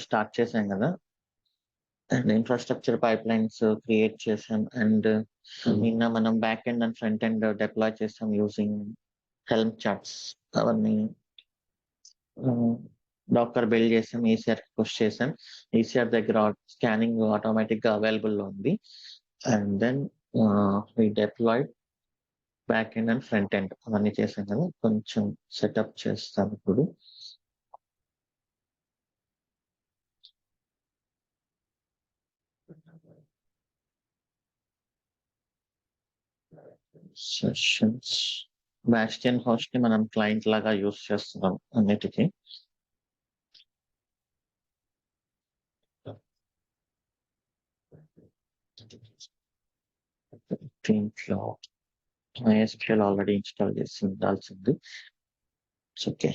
Start చేసాం కదా. And infrastructure pipe lines create చేసాం. అండ్ నిన్న మనం back end and front end deploy చేసాం యూజింగ్ హెల్మ్ చార్ట్స్. అవన్నీ డాకర్ బిల్డ్ చేసాం, ఈసీఆర్ పుష్ చేసాం. ఈసీఆర్ దగ్గర స్కానింగ్ ఆటోమేటిక్ గా అవైలబుల్ లో ఉంది. And then we deployed back end and front end అవన్నీ చేసాం కదా. కొంచెం సెటప్ చేస్తాం ఇప్పుడు. సెషన్స్ బాస్టియన్ హోస్ట్ ని మనం క్లయింట్ లాగా యూస్ చేస్తున్నాం అన్నిటికీ. దీంట్లో MySQL ఆల్రెడీ ఇన్స్టాల్ చేసి ఉండాల్సింది. Okay.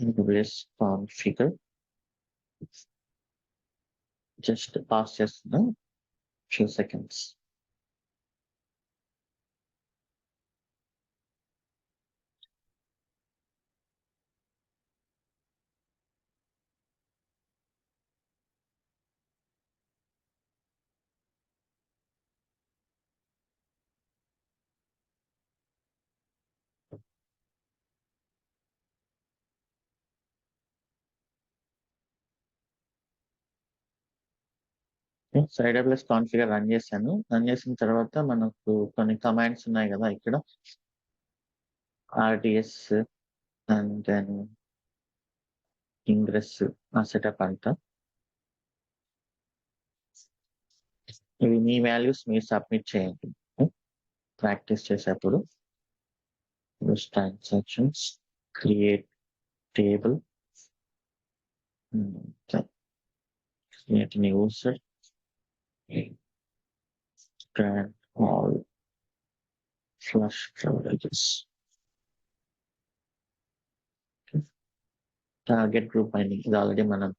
AWS configure just pass చేస్తున్నా few seconds. So AWS configure run చేశాను. రన్ చేసిన తర్వాత మనకు కొన్ని కమాండ్స్ ఉన్నాయి కదా ఇక్కడ. RDS అండ్ దెన్ ఇంగ్రెస్ ఆ సెటప్ అంతా. ఇవి మీ వాల్యూస్ మీరు సబ్మిట్ చేయండి ప్రాక్టీస్ చేసేప్పుడు. Transactions create table, create a new user, grant all flush privileges. Target group binding ఇది ఆల్రెడీ మనం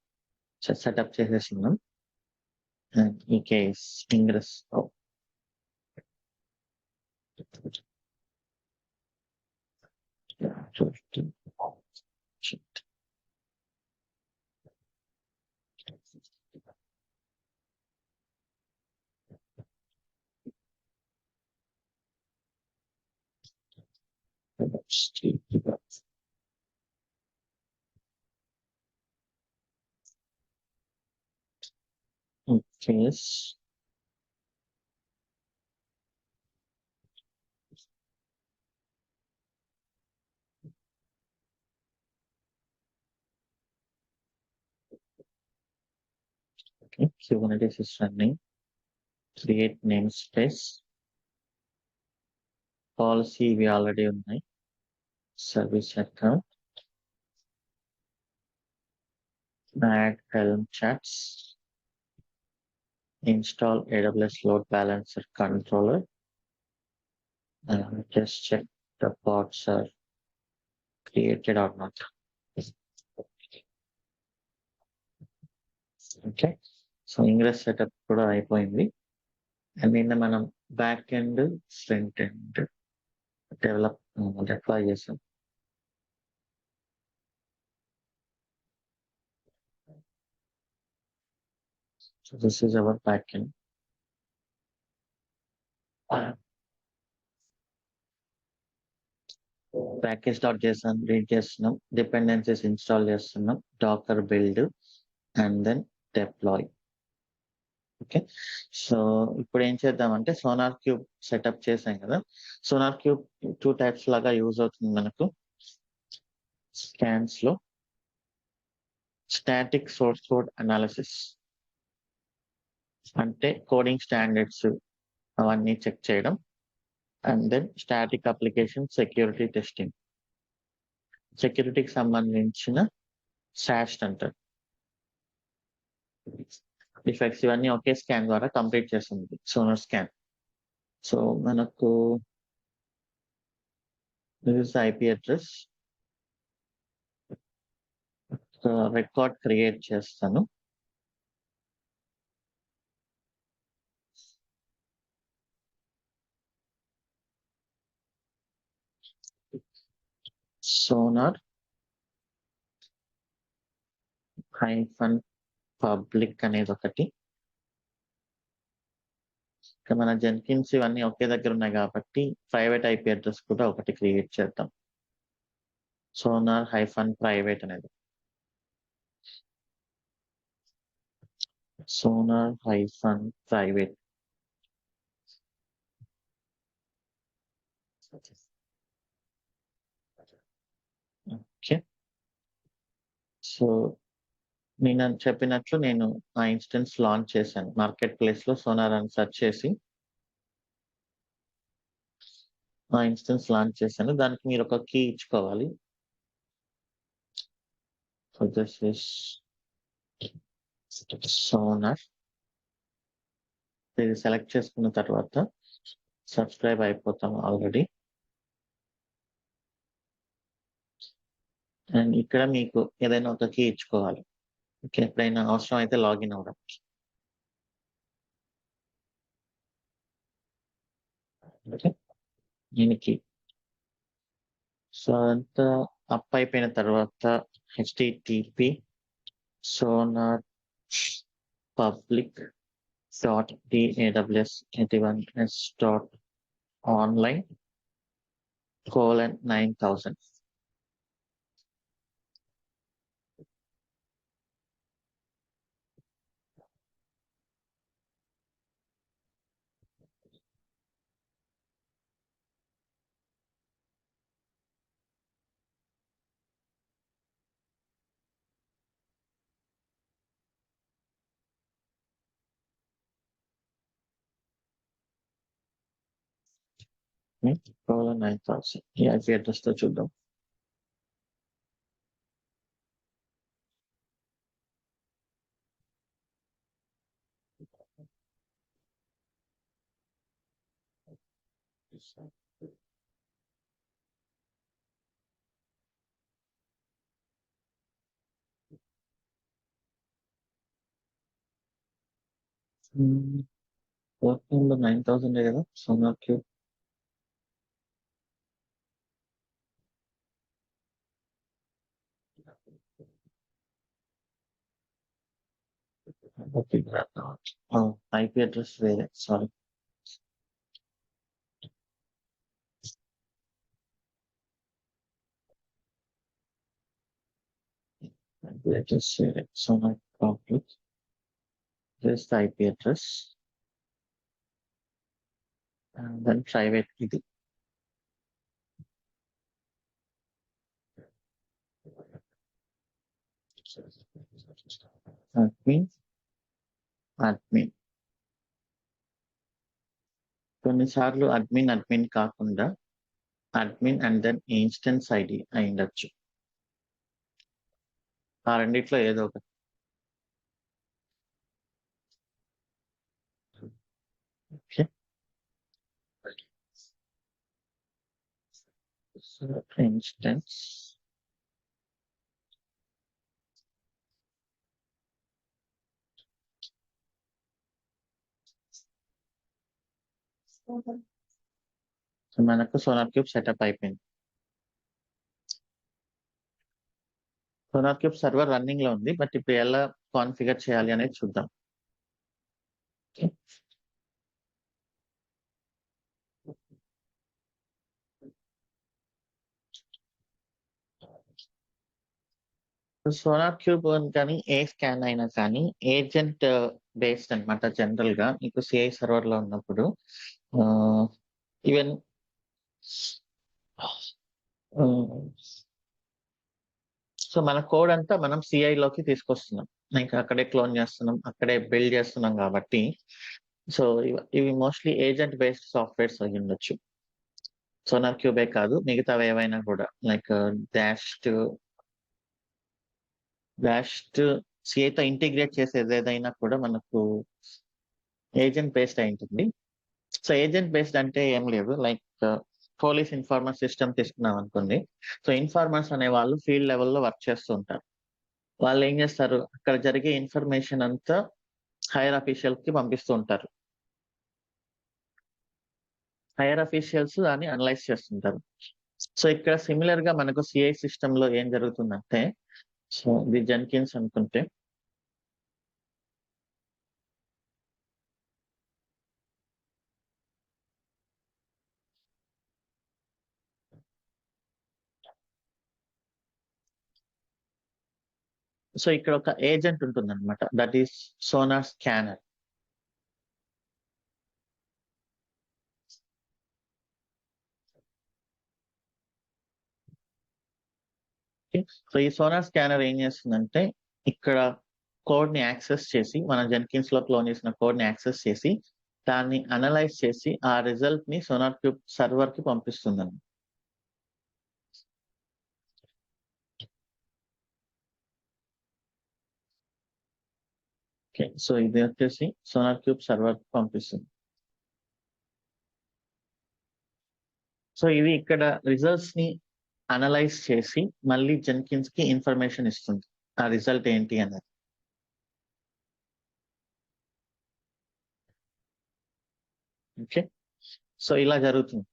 సెటప్ చేసేస్తున్నాం. అండ్ ఈ case ingress case okay, Kubernetes is running. Create namespace. Policy we already ఉన్నాయి. Service account. Add Helm charts. Install AWS load balancer controller. And just check the pods are created or not. Okay. So ingress setup కూడా అయిపోయింది. And నిన్న మనం back end front end deploy చేసాం. So this is our back end. Package dot చేసాం, read చేస్తున్నాం, dependencies install చేస్తున్నాం, Docker build and then deploy. Okay. So ఇప్పుడు ఏం చేద్దామంటే సోనార్ క్యూబ్ సెటప్ చేసాం కదా. సోనార్ క్యూబ్ 2 టైప్స్ లాగా యూజ్ అవుతుంది మనకు. స్కాన్స్ లో స్టాటిక్ సోర్స్ కోడ్ అనాలిసిస్ అంటే కోడింగ్ స్టాండర్డ్స్ అవన్నీ చెక్ చేయడం. And then static application security testing, సెక్యూరిటీకి సంబంధించిన సాస్ట్ అంటారు. డిఫెక్ట్స్ ఇవన్నీ ఒకే స్కాన్ ద్వారా కంప్లీట్ చేస్తుంది సోనార్ స్కాన్. సో మనకు ఐపీ అడ్రస్ రికార్డ్ క్రియేట్ చేస్తాను. సోనార్ హైఫన్ పబ్లిక్ అనేది ఒకటి. ఇక మన జెన్కిన్స్ ఇవన్నీ ఒకే దగ్గర ఉన్నాయి కాబట్టి ప్రైవేట్ ఐపీ అడ్రస్ కూడా ఒకటి క్రియేట్ చేద్దాం. సోనార్ హైఫన్ ప్రైవేట్ అనేది. Sonar hyphen private. Okay. So నేను చెప్పినట్లు నేను ఆ ఇన్స్టెన్స్ లాంచ్ చేశాను. మార్కెట్ ప్లేస్ లో సోనార్ అని సెర్చ్ చేసి ఆ ఇన్స్టెన్స్ లాంచ్ చేశాను. దానికి మీరు ఒక కీ ఇచ్చుకోవాలి. So this is sonar. ఇది సెలెక్ట్ చేసుకున్న తర్వాత సబ్స్క్రైబ్ అయిపోతాం ఆల్రెడీ. అండ్ ఇక్కడ మీకు ఏదైనా ఒక కీ ఇచ్చుకోవాలి. ఓకే, ఎప్పుడైనా అవసరం అయితే లాగిన్ అవ్వడం. ఓకే, దీనికి సో అంతా అప్ అయిపోయిన తర్వాత http sonar public daws81s.online:9000. :9000 ఈ ఐపీ అడ్రస్ తో చూద్దాం. వర్కింగ్ లో 9000 కదా సోనార్ క్యూబ్. ఐపీ అడ్రస్ వేరే, సారీ. IP address వేరే. Sonar public. This is the IP address. And then private ఇది. admin. కొన్నిసార్లు అడ్మిన్ కాకుండా admin and then instance ID అయి ఉండొచ్చు. ఆ రెండిట్లో ఏదో ఒకటి. ఓకే, ఇన్స్టెన్స్ మనకు సోనార్ క్యూబ్ సెటప్ అయిపోయింది. సోనార్ క్యూబ్ సర్వర్ రన్నింగ్ లో ఉంది, బట్ ఇప్పుడు ఎలా కాన్ఫిగర్ చేయాలి అనేది చూద్దాం. సోనార్ క్యూబ్ కానీ ఏ స్కాన్ అయినా కానీ ఏజెంట్ బేస్డ్ అనమాట. జనరల్ గా మీకు సిఐ సర్వర్ లో ఉన్నప్పుడు ఈవెన్ సో మన కోడ్ అంతా మనం సిఐ లోకి తీసుకొస్తున్నాం. ఇంకా అక్కడే క్లోన్ చేస్తున్నాం, అక్కడే బిల్డ్ చేస్తున్నాం కాబట్టి సో ఇవి మోస్ట్లీ ఏజెంట్ బేస్డ్ సాఫ్ట్వేర్స్ అయి ఉండొచ్చు. సోనార్ క్యూబే కాదు, మిగతావి ఏవైనా కూడా లైక్ డాష్ట్ సిఐతో ఇంటిగ్రేట్ చేసేది ఏదైనా కూడా మనకు ఏజెంట్ బేస్డ్ అయి ఉంటుంది. సో ఏజెంట్ బేస్డ్ అంటే ఏం లేదు, లైక్ పోలీస్ ఇన్ఫార్మర్ సిస్టమ్ తీసుకున్నాం అనుకోండి. సో ఇన్ఫార్మర్స్ అనే వాళ్ళు ఫీల్డ్ లెవెల్లో వర్క్ చేస్తూ ఉంటారు. వాళ్ళు ఏం చేస్తారు, అక్కడ జరిగే ఇన్ఫర్మేషన్ అంతా హైయర్ అఫీషియల్ కి పంపిస్తూ ఉంటారు. హైయర్ అఫీషియల్స్ దాన్ని అనలైజ్ చేస్తుంటారు. సో ఇక్కడ సిమిలర్ గా మనకు సిఐ సిస్టమ్ లో ఏం జరుగుతుందంటే, సో ఇది జెన్కిన్స్ అనుకుంటే, సో ఇక్కడ ఒక ఏజెంట్ ఉంటుంది అనమాట, that is sonar scanner. So ఈ సోనార్ స్కానర్ ఏం చేస్తుందంటే, ఇక్కడ కోడ్ ని యాక్సెస్ చేసి, మన జెన్కిన్స్ లో క్లోన్ చేసిన కోడ్ ని యాక్సెస్ చేసి, దాన్ని అనలైజ్ చేసి ఆ రిజల్ట్ ని సోనార్ క్యూబ్ సర్వర్ కి పంపిస్తుంది. ఓకే, సో ఇది వచ్చేసి సోనార్ క్యూబ్ సర్వర్ పంపిస్తుంది. సో ఇది ఇక్కడ రిజల్ట్స్ ని అనలైజ్ చేసి మళ్ళీ జెన్కిన్స్ కి ఇన్ఫర్మేషన్ ఇస్తుంది, ఆ రిజల్ట్ ఏంటి అనేది. ఓకే, సో ఇలా జరుగుతుంది.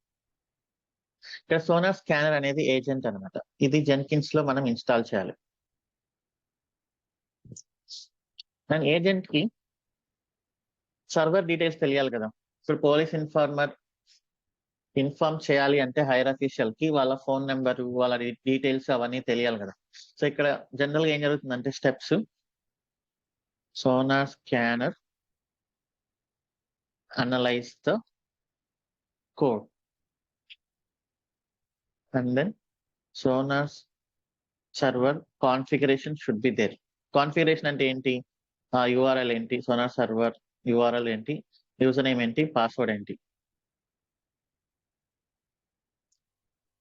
ఇక్కడ సోనార్ స్కానర్ అనేది ఏజెంట్ అనమాట. ఇది జెన్కిన్స్ లో మనం ఇన్స్టాల్ చేయాలి. అండ్ ఏజెంట్ కి సర్వర్ డీటెయిల్స్ తెలియాలి కదా. ఇప్పుడు పోలీస్ ఇన్ఫార్మ్ చేయాలి అంటే హైర్ అఫీషియల్ కి వాళ్ళ ఫోన్ నెంబర్, వాళ్ళ డీటెయిల్స్ అవన్నీ తెలియాలి కదా. సో ఇక్కడ జనరల్ గా ఏం జరుగుతుందంటే, steps sonar scanner analyse the code and then sonar server configuration should be there. Configuration అంటే ఏంటి? యూఆర్ఎల్ ఏంటి, సోనార్ సర్వర్ యూఆర్ఎల్ ఏంటి, యూజర్ నేమ్ ఏంటి, పాస్వర్డ్ ఏంటి.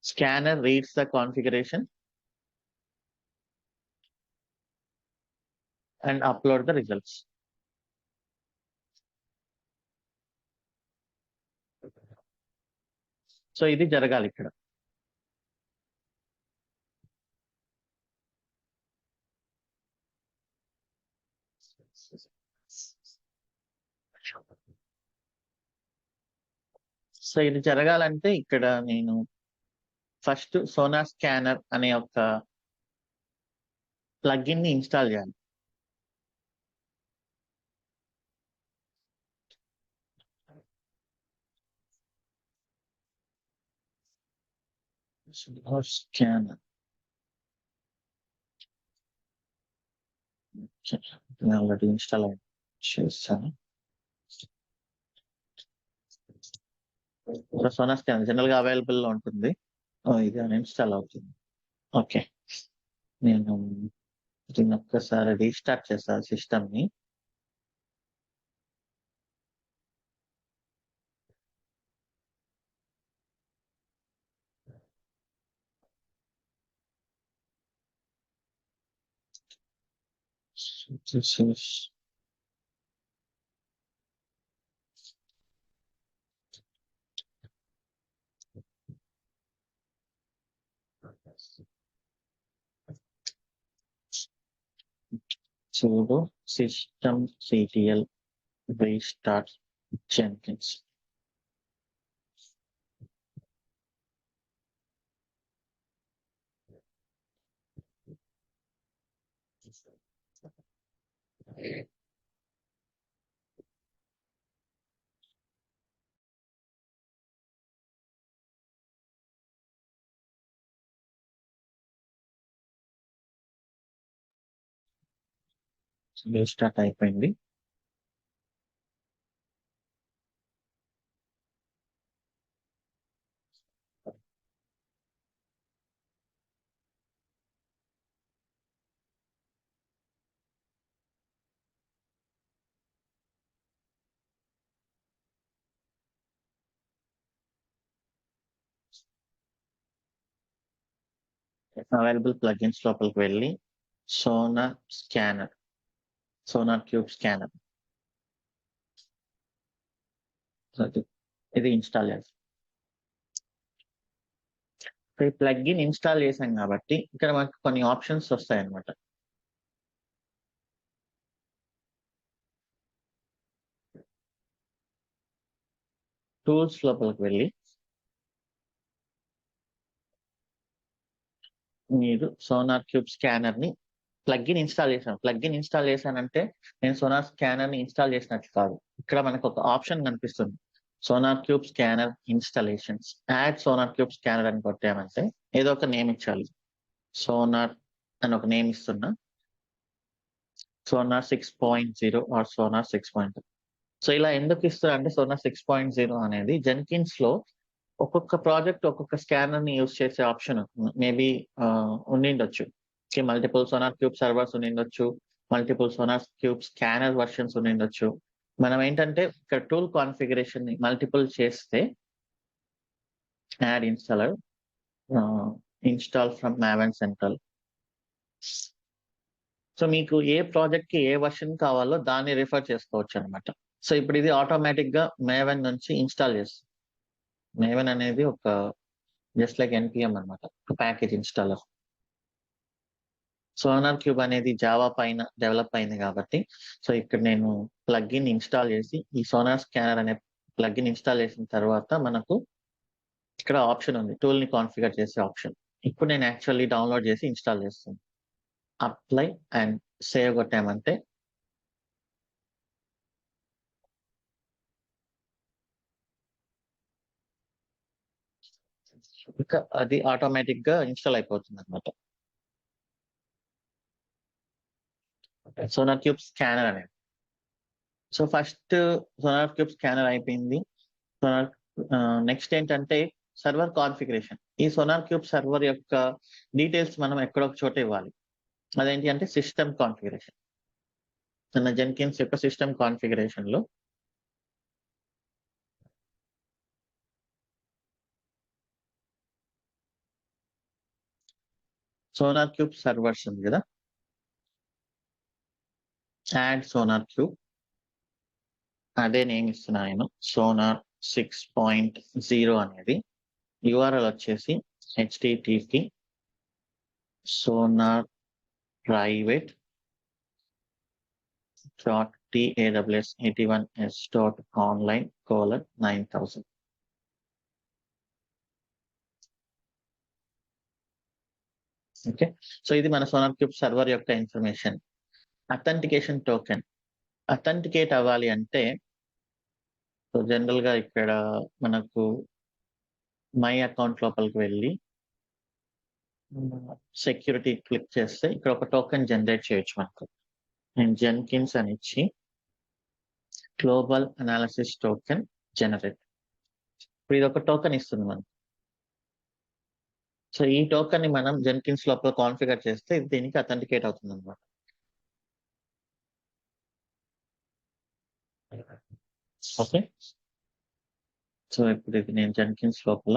Scanner reads the configuration and upload the results. So ఇది జరగాలి ఇక్కడ. So ఇది జరగాలంటే ఇక్కడ నేను ఫస్ట్ సోనార్ స్కానర్ అనే ఒక ప్లగిన్ ని ఇన్స్టాల్ చేయాలి. సోనార్ స్కానర్ ఆల్రెడీ ఇన్స్టాల్ చేస్తాను. సోనార్ స్కానర్ జనరల్ గా అవైలబుల్ లో ఉంటుంది. ఇది ఇన్స్టాల్ అవుతుంది. ఓకే, నేను దీన్ని ఒక్కసారి రీస్టార్ట్ చేస్తాను సిస్టమ్ ని. This is sudo systemctl restart Jenkins. Restart అయిపోయింది. అవైలబుల్ ప్లగిన్స్ లోపలికి వెళ్ళి sonar scanner, sonar cube scanner ఇది ఇన్స్టాల్ చేస్తాం. ఈ ప్లగిన్ ఇన్స్టాల్ చేసాం కాబట్టి ఇక్కడ మనకు కొన్ని ఆప్షన్స్ వస్తాయి అన్నమాట. టూల్స్ లోపలికి వెళ్ళి మీరు సోనార్ క్యూబ్ స్కానర్ ని ప్లగ్ఇన్ ఇన్స్టాల్ చేశాను. ప్లగ్ఇన్ ఇన్స్టాల్ చేశానంటే నేను సోనార్ స్కానర్ ని ఇన్స్టాల్ చేసినట్లు కాదు. ఇక్కడ మనకు ఒక ఆప్షన్ కనిపిస్తుంది. Sonar cube scanner installations. Add sonar cube scanner అని కొట్టామంటే ఏదో ఒక నేమ్ ఇచ్చాలి. సోనార్ అని ఒక నేమ్ ఇస్తున్నా. Sonar 6.0 are sonar 6.0. సో ఇలా ఎందుకు ఇస్తున్నా అంటే సోనార్ 6.0 అనేది జెన్కిన్స్ లో ఒక్కొక్క ప్రాజెక్ట్ ఒక్కొక్క స్కానర్ ని యూజ్ చేసే ఆప్షన్ మేబీ ఉండిండొచ్చు. మల్టిపుల్ సోనార్ క్యూబ్ సర్వర్స్ ఉండిండొచ్చు, multiple SonarQube scanner versions ఉండిండొచ్చు. మనం ఏంటంటే ఇక్కడ టూల్ కాన్ఫిగరేషన్ ని మల్టిపుల్ చేస్తే add installer install from Maven central. So మీకు ఏ ప్రాజెక్ట్ కి ఏ వర్షన్ కావాలో దాన్ని రిఫర్ చేసుకోవచ్చు అనమాట. సో ఇప్పుడు ఇది ఆటోమేటిక్ గా మేవెన్ నుంచి ఇన్స్టాల్ చేస్తుంది. మేవెన్ అనేది ఒక జస్ట్ లైక్ ఎన్పిఎం అనమాట, ప్యాకేజ్ ఇన్స్టాలర్. సోనార్ క్యూబ్ అనేది జావా పైన డెవలప్ అయింది కాబట్టి సో ఇక్కడ నేను ప్లగ్ఇన్ ఇన్స్టాల్ చేసి ఈ సోనార్ స్కానర్ అనే ప్లగ్ఇన్ ఇన్స్టాల్ చేసిన తర్వాత మనకు ఇక్కడ ఆప్షన్ ఉంది, టూల్ ని కాన్ఫిగర్ చేసే ఆప్షన్. ఇప్పుడు నేను యాక్చువల్లీ డౌన్లోడ్ చేసి ఇన్స్టాల్ చేస్తాను. అప్లై అండ్ సేవ్ కొట్టామంటే ఇంకా అది ఆటోమేటిక్ గా ఇన్స్టాల్ అయిపోతుంది అనమాట. సోనార్ క్యూబ్ స్కానర్ అనేది. So first sonar cube scanner అయిపోయింది. సోనార్ నెక్స్ట్ ఏంటంటే సర్వర్ కాన్ఫిగరేషన్. ఈ సోనార్ క్యూబ్ సర్వర్ యొక్క డీటెయిల్స్ మనం ఎక్కడో ఒక చోట ఇవ్వాలి. అదేంటి అంటే సిస్టమ్ కాన్ఫిగరేషన్. మన జెన్కిన్స్ యొక్క సిస్టమ్ కాన్ఫిగరేషన్ లో సోనార్ క్యూబ్ సర్వర్స్ ఉంది కదా, యాడ్ సోనార్ క్యూబ్ అదే నేమ్ ఇస్తున్నా నేను, సోనార్ 6.0 అనేది. యూఆర్ఎల్ వచ్చేసి http sonar private taws81s.online:9000. Okay, so ఇది మన సోనార్ క్యూబ్ సర్వర్ యొక్క ఇన్ఫర్మేషన్. Authentication token. అథెంటికేట్ అవ్వాలి అంటే సో జనరల్ గా ఇక్కడ మనకు మై అకౌంట్ లోపలికి వెళ్ళి సెక్యూరిటీ క్లిక్ చేస్తే ఇక్కడ ఒక టోకెన్ జనరేట్ చేయొచ్చు. మనకు నేను జెన్కిన్స్ అని ఇచ్చి గ్లోబల్ అనాలిసిస్ టోకెన్ జనరేట్. ఇప్పుడు ఇది ఒక టోకెన్ ఇస్తుంది మనకు. సో ఈ టోకెన్ ని మనం జెన్కిన్స్ లోపల కాన్ఫిగర్ చేస్తే దీనికి అథెంటికేట్ అవుతుంది అనమాట. ఓకే, సో ఇప్పుడు ఇది నేను జెన్కిన్స్ లోపల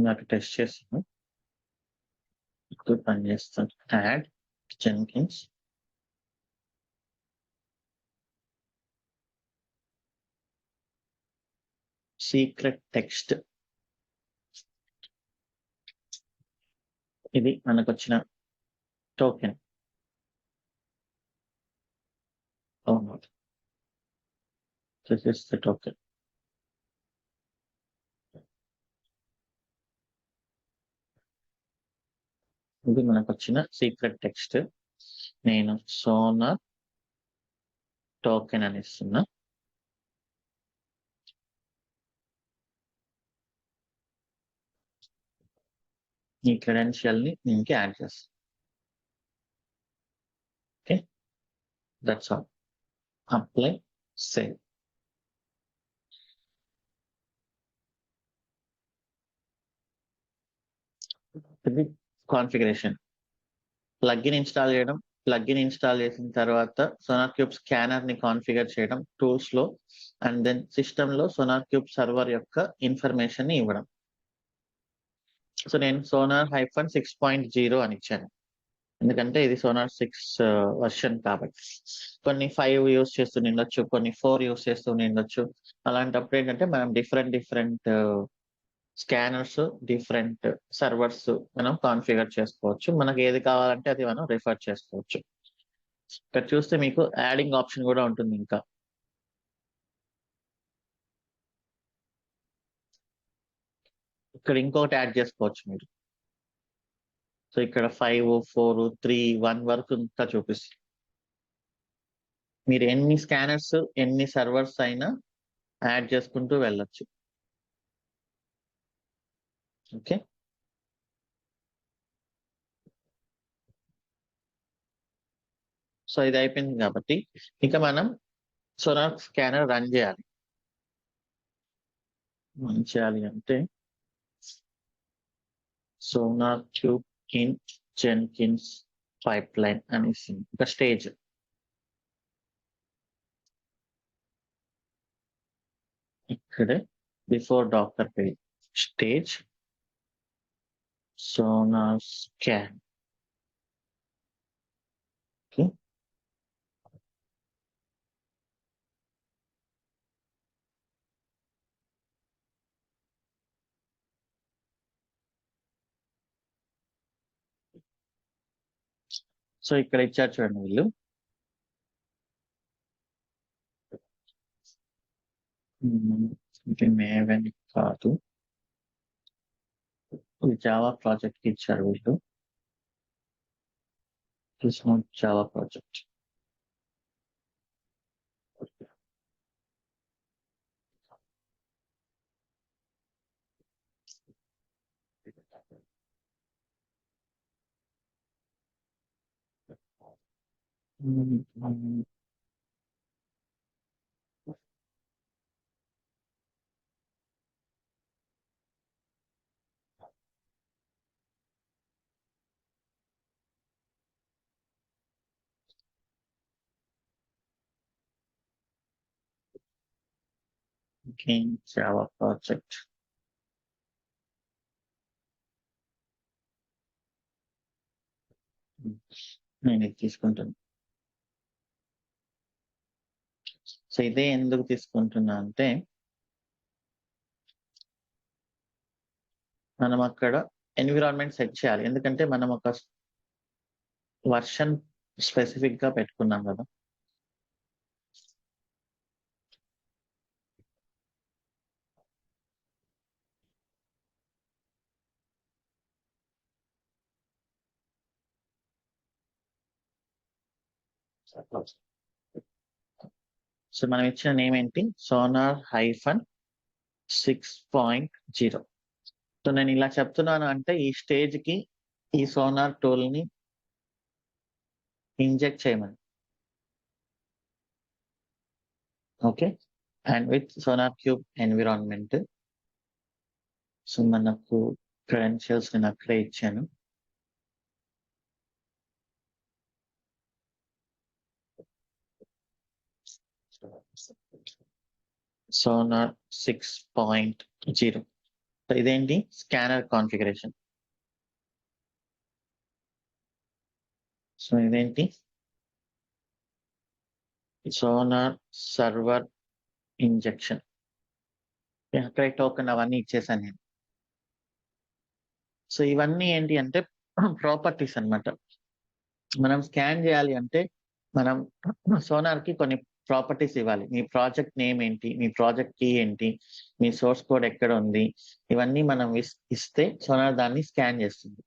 నాకు టెస్ట్ చేస్తాను. ఇప్పుడు పని చేస్తాను. Add Jenkins secret text. ఇది మనకు వచ్చిన token. This is the token. ఇది మనకు వచ్చిన సీక్రెట్ టెక్స్ట్. నేను సోనార్ టోకెన్ అని ఇస్తున్నా. ఈ క్రెడెన్షియల్ ని దీనికి యాడ్ చేస్తాను. Okay, that's all. Apply, save. ఇది కాన్ఫిగరేషన్. ప్లగ్ఇన్ ఇన్స్టాల్ చేయడం, ప్లగ్ఇన్ ఇన్స్టాల్ చేసిన తర్వాత సోనార్ క్యూబ్ స్కానర్ ని కాన్ఫిగర్ చేయడం టూల్స్ లో, అండ్ దెన్ సిస్టమ్ లో సోనార్ క్యూబ్ సర్వర్ యొక్క ఇన్ఫర్మేషన్ ని ఇవ్వడం. సో నేను సోనార్ -6.0 అని ఇచ్చాను, ఎందుకంటే ఇది సోనార్ 6 వర్షన్ కాబట్టి. కొన్ని 5 యూస్ చేస్తూ ఉండొచ్చు, కొన్ని 4 యూస్ చేస్తూ ఉండొచ్చు. అలాంటప్పుడు ఏంటంటే మనం డిఫరెంట్ స్కానర్స్, డిఫరెంట్ సర్వర్స్ మనం కాన్ఫిగర్ చేసుకోవచ్చు. మనకి ఏది కావాలంటే అది మనం రిఫర్ చేసుకోవచ్చు. ఇక్కడ చూస్తే మీకు యాడింగ్ ఆప్షన్ కూడా ఉంటుంది. ఇంకా ఇక్కడ ఇంకొకటి యాడ్ చేసుకోవచ్చు మీరు. సో ఇక్కడ 5, 4, 3, 1 వరకు ఇంకా చూపిస్తుంది. మీరు ఎన్ని స్కానర్స్, ఎన్ని సర్వర్స్ అయినా యాడ్ చేసుకుంటూ వెళ్ళొచ్చు. ఓకే. సో ఇది అయిపోయింది కాబట్టి ఇక మనం సోనార్ స్కానర్ రన్ చేయాలి. రన్ చేయాలి అంటే sonar cube in Jenkins pipeline అనేసి ఒక స్టేజ్. ఇక్కడే before doctor page stage sonar scan. Okay. So ఇక్కడ ఇచ్చారు చూడండి వీళ్ళు. ఇది మేవెన్ కాదు, ఇది జావా ప్రాజెక్ట్ కి ఇచ్చారు వీళ్ళు. This not Java project. Java project. నేను ఇది తీసుకుంటాను. సో ఇదే ఎందుకు తీసుకుంటున్నా అంటే మనం అక్కడ ఎన్విరాన్మెంట్ సెట్ చేయాలి. ఎందుకంటే మనం ఒక వర్షన్ స్పెసిఫిక్ గా పెట్టుకున్నాం కదా. సో మనం ఇచ్చిన నేమ్ ఏంటి? సోనార్ -6.0. సో నేను ఇలా చెప్తున్నాను అంటే ఈ స్టేజ్ కి ఈ సోనార్ టూల్ ని ఇంజెక్ట్ చేయమని. Okay. And with sonar cube environment. So మనకు క్రెడెన్షియల్స్ నేను అక్కడే ఇచ్చాను. సోనార్ 6.0. సో ఇదేంటి? Scanner configuration. సో ఇదేంటి? Sonar server injection. అక్కడ టోకెన్ అవన్నీ ఇచ్చేసాను నేను. సో ఇవన్నీ ఏంటి అంటే ప్రాపర్టీస్ అన్నమాట. మనం స్కాన్ చేయాలి అంటే మనం సోనార్ కి కొన్ని ప్రాపర్టీస్ ఇవ్వాలి. మీ ప్రాజెక్ట్ నేమ్ ఏంటి, మీ ప్రాజెక్ట్ కీ ఏంటి, మీ సోర్స్ కోడ్ ఎక్కడ ఉంది, ఇవన్నీ మనం ఇస్తే సోనార్ దాన్ని స్కాన్ చేస్తుంది.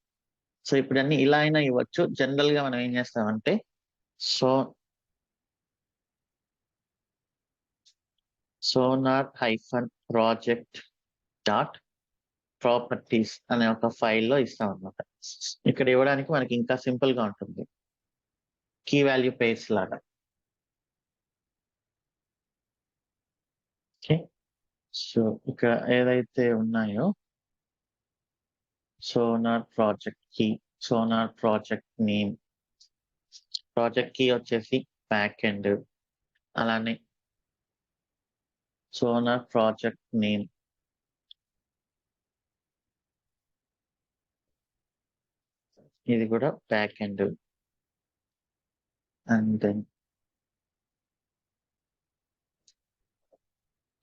సో ఇప్పుడు అన్ని ఇలా అయినా ఇవ్వచ్చు. జనరల్ గా మనం ఏం చేస్తామంటే sonar-project.properties అనే ఒక ఫైల్లో ఇస్తాం అనమాట. ఇక్కడ ఇవ్వడానికి మనకి ఇంకా సింపుల్ గా ఉంటుంది, కీ వాల్యూ పేర్స్ లాగా. ఓకే. సో ఇక్కడ ఏదైతే ఉన్నాయో sonar project key, sonar project name, project key వచ్చేసి బ్యాక్ ఎండ్, అలానే సోనార్ ప్రాజెక్ట్ నేమ్, ఇది కూడా back end. And then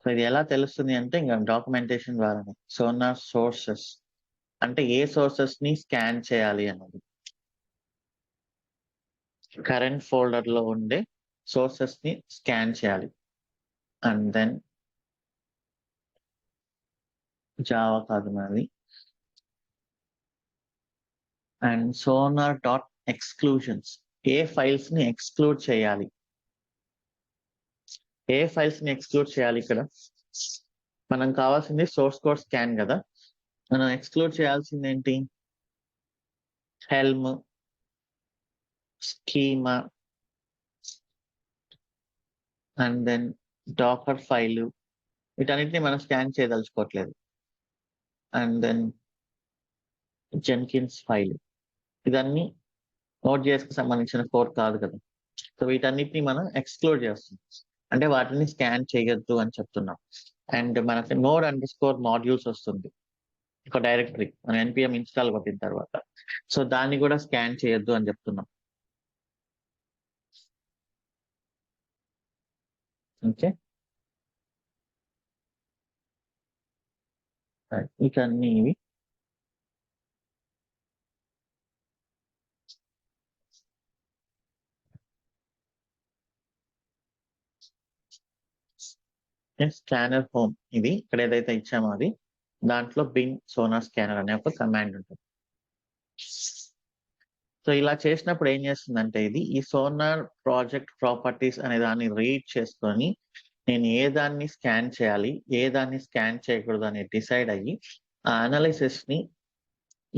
so ఇది ఎలా తెలుస్తుంది అంటే ఇంకా డాక్యుమెంటేషన్ ద్వారానే. సోనార్ సోర్సెస్ అంటే ఏ సోర్సెస్ ని స్కాన్ చేయాలి అన్నది. కరెంట్ ఫోల్డర్ లో ఉండే సోర్సెస్ ని స్కాన్ చేయాలి. అండ్ దెన్ జావా కాదు మనది, and sonar dot exclusions, A files ని ఎక్స్క్లూడ్ చేయాలి, ఏ ఫైల్స్ ని ఎక్స్క్లూడ్ చేయాలి. ఇక్కడ మనం కావాల్సింది సోర్స్ కోడ్ స్కాన్ కదా, మనం ఎక్స్క్లూడ్ చేయాల్సింది ఏంటి, Helm, schema, and then Docker file, వీటన్నిటిని మనం స్కాన్ చేయదలుచుకోవట్లేదు. అండ్ దెన్ జెన్కిన్స్ ఫైల్, ఇదన్నీ నోట్ కి సంబంధించిన కోడ్ కాదు కదా. సో వీటన్నిటిని మనం ఎక్స్క్లూడ్ చేస్తున్నాం, అంటే వాటిని స్కాన్ చేయొద్దు అని చెప్తున్నాం. అండ్ మనకి node_modules వస్తుంది ఒక డైరెక్టరీ, మనం npm ఇన్స్టాల్ కొట్టిన తర్వాత. సో దాన్ని కూడా స్కాన్ చేయొద్దు అని చెప్తున్నాం. ఓకే, ఇక అన్ని ఇవి స్కానర్ హోమ్, ఇది ఇక్కడ ఏదైతే ఇచ్చామో అది, దాంట్లో బిన్ సోనార్ స్కానర్ అనే ఒక కమాండ్ ఉంటుంది. సో ఇలా చేసినప్పుడు ఏం చేస్తుందంటే ఇది ఈ సోనార్ ప్రాజెక్ట్ ప్రాపర్టీస్ అనే దాన్ని రీడ్ చేసుకొని నేను ఏ దాన్ని స్కాన్ చేయాలి, ఏ దాన్ని స్కాన్ చేయకూడదు అని డిసైడ్ అయ్యి ఆ అనాలిసిస్ ని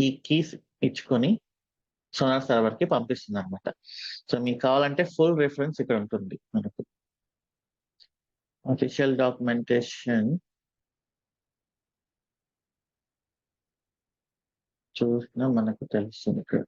ఈ కీస్ ఇచ్చుకొని సోనార్ సర్వర్ కి పంపిస్తుంది అనమాట. సో మీకు కావాలంటే ఫుల్ రిఫరెన్స్ ఇక్కడ ఉంటుంది మనకు. అఫీషియల్ డాక్యుమెంటేషన్ చూసినా మనకు తెలుస్తుంది ఇక్కడ.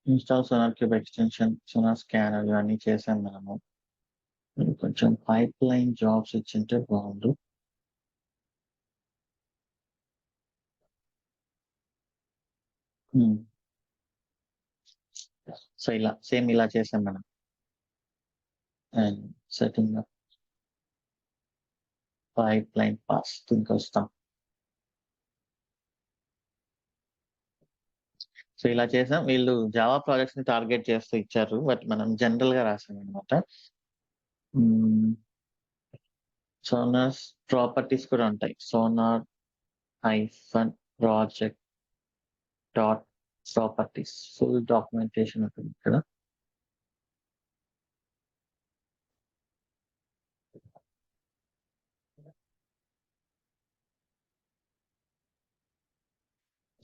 Install sonar cube extension, sonar scanner ఇవన్నీ చేసాం మనము. కొంచెం పైప్ లైన్ జాబ్స్ ఇచ్చింటే బాగుండు. సో ఇలా సేమ్ ఇలా చేసాం మనం. And setting up pipe line pass దీనికి వస్తాం. సో ఇలా చేసాం. వీళ్ళు జావా ప్రాజెక్ట్స్ ని టార్గెట్ చేస్తూ ఇచ్చారు, బట్ మనం జనరల్ గా రాసాం అనమాట. సోనార్ ప్రాపర్టీస్ కూడా ఉంటాయి, sonar -project dot properties, full documentation ఉంటుంది ఇక్కడ.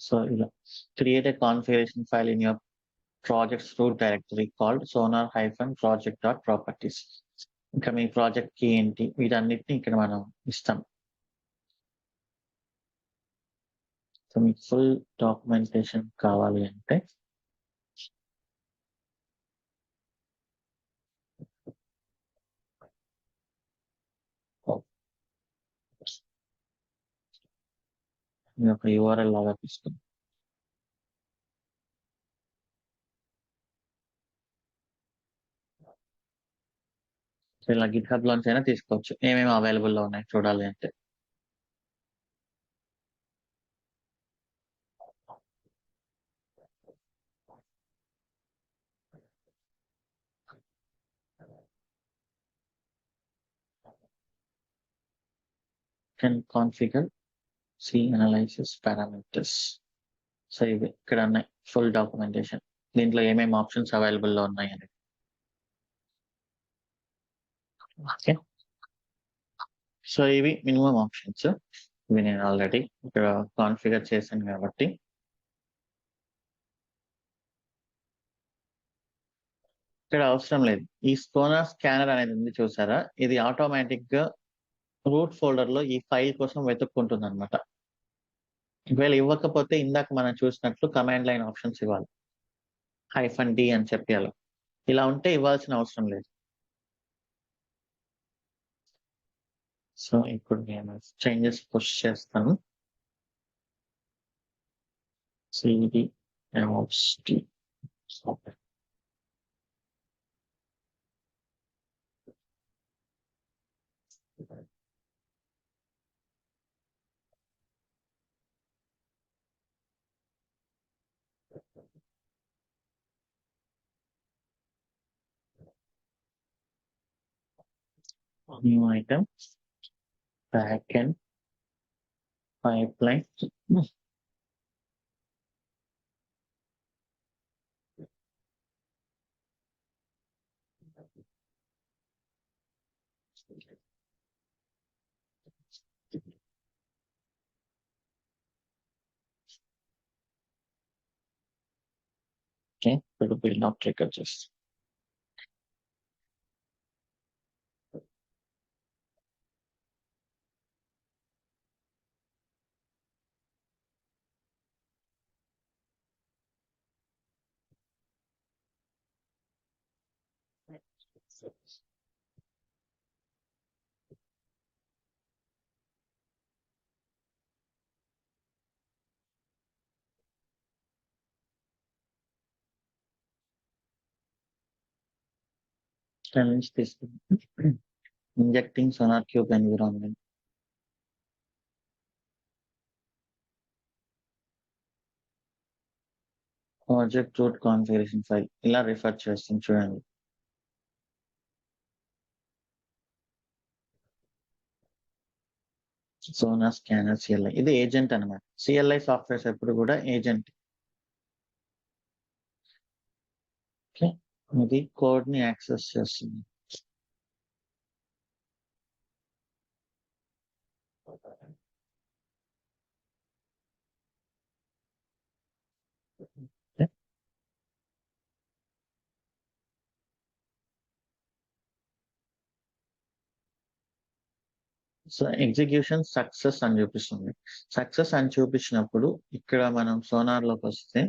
సో ఇలా create a configuration file in your project's root directory called sonar-project.properties. ఇంకా మీ ప్రాజెక్ట్ కి ఏంటి వీటన్నిటిని ఇక్కడ మనం ఇస్తాం. సో మీకు ఫుల్ డాక్యుమెంటేషన్ కావాలి అంటే మీ యొక్క URL లాగా తీసుకుంటాం. సో ఇలా గిట్హబ్ లోంచి అయినా తీసుకోవచ్చు, ఏమేమి అవైలబుల్ లో ఉన్నాయి చూడాలి అంటే. Can configure see analysis parameters. So ఇవి ఇక్కడ ఉన్నాయి ఫుల్ డాక్యుమెంటేషన్, దీంట్లో ఏమేమి ఆప్షన్స్ అవైలబుల్ లో ఉన్నాయి అని. ఓకే, సో ఇవి మినిమం ఆప్షన్స్. ఇవి నేను ఆల్రెడీ ఇక్కడ కాన్ఫిగర్ చేశాను కాబట్టి ఇక్కడ అవసరం లేదు. ఈ సోనార్ స్కానర్ అనేది ఉంది చూసారా, ఇది ఆటోమేటిక్ గా రూట్ ఫోల్డర్ లో ఈ ఫైల్ కోసం వెతుక్కుంటుంది అనమాట. ఒకవేళ ఇవ్వకపోతే ఇందాక మనం చూసినట్లు కమాండ్ లైన్ ఆప్షన్స్ ఇవ్వాలి, -d అని చెప్పి అలా. ఇలా ఉంటే ఇవ్వాల్సిన అవసరం లేదు. సో ఇప్పుడు నేను చేంజెస్ పుష్ చేస్తాను. cd mxt New item, backend, pipeline. Okay, but it will not trigger this. Challenge this. Injecting SonarQube environment. Project root configuration file ఇలా రిఫర్ చేస్తుంది చూడండి. సోనా స్కానర్ సిఎల్ఐ ఇది ఏజెంట్ అనమాట. సిఎల్ఐ సాఫ్ట్వేర్స్ ఎప్పుడు కూడా ఏజెంట్. ఓకే, ఇది code ని access చేస్తుంది. సో ఎగ్జిక్యూషన్ సక్సెస్ అని చూపిస్తుంది. సక్సెస్ అని చూపించినప్పుడు ఇక్కడ మనం సోనార్ లోకి వస్తే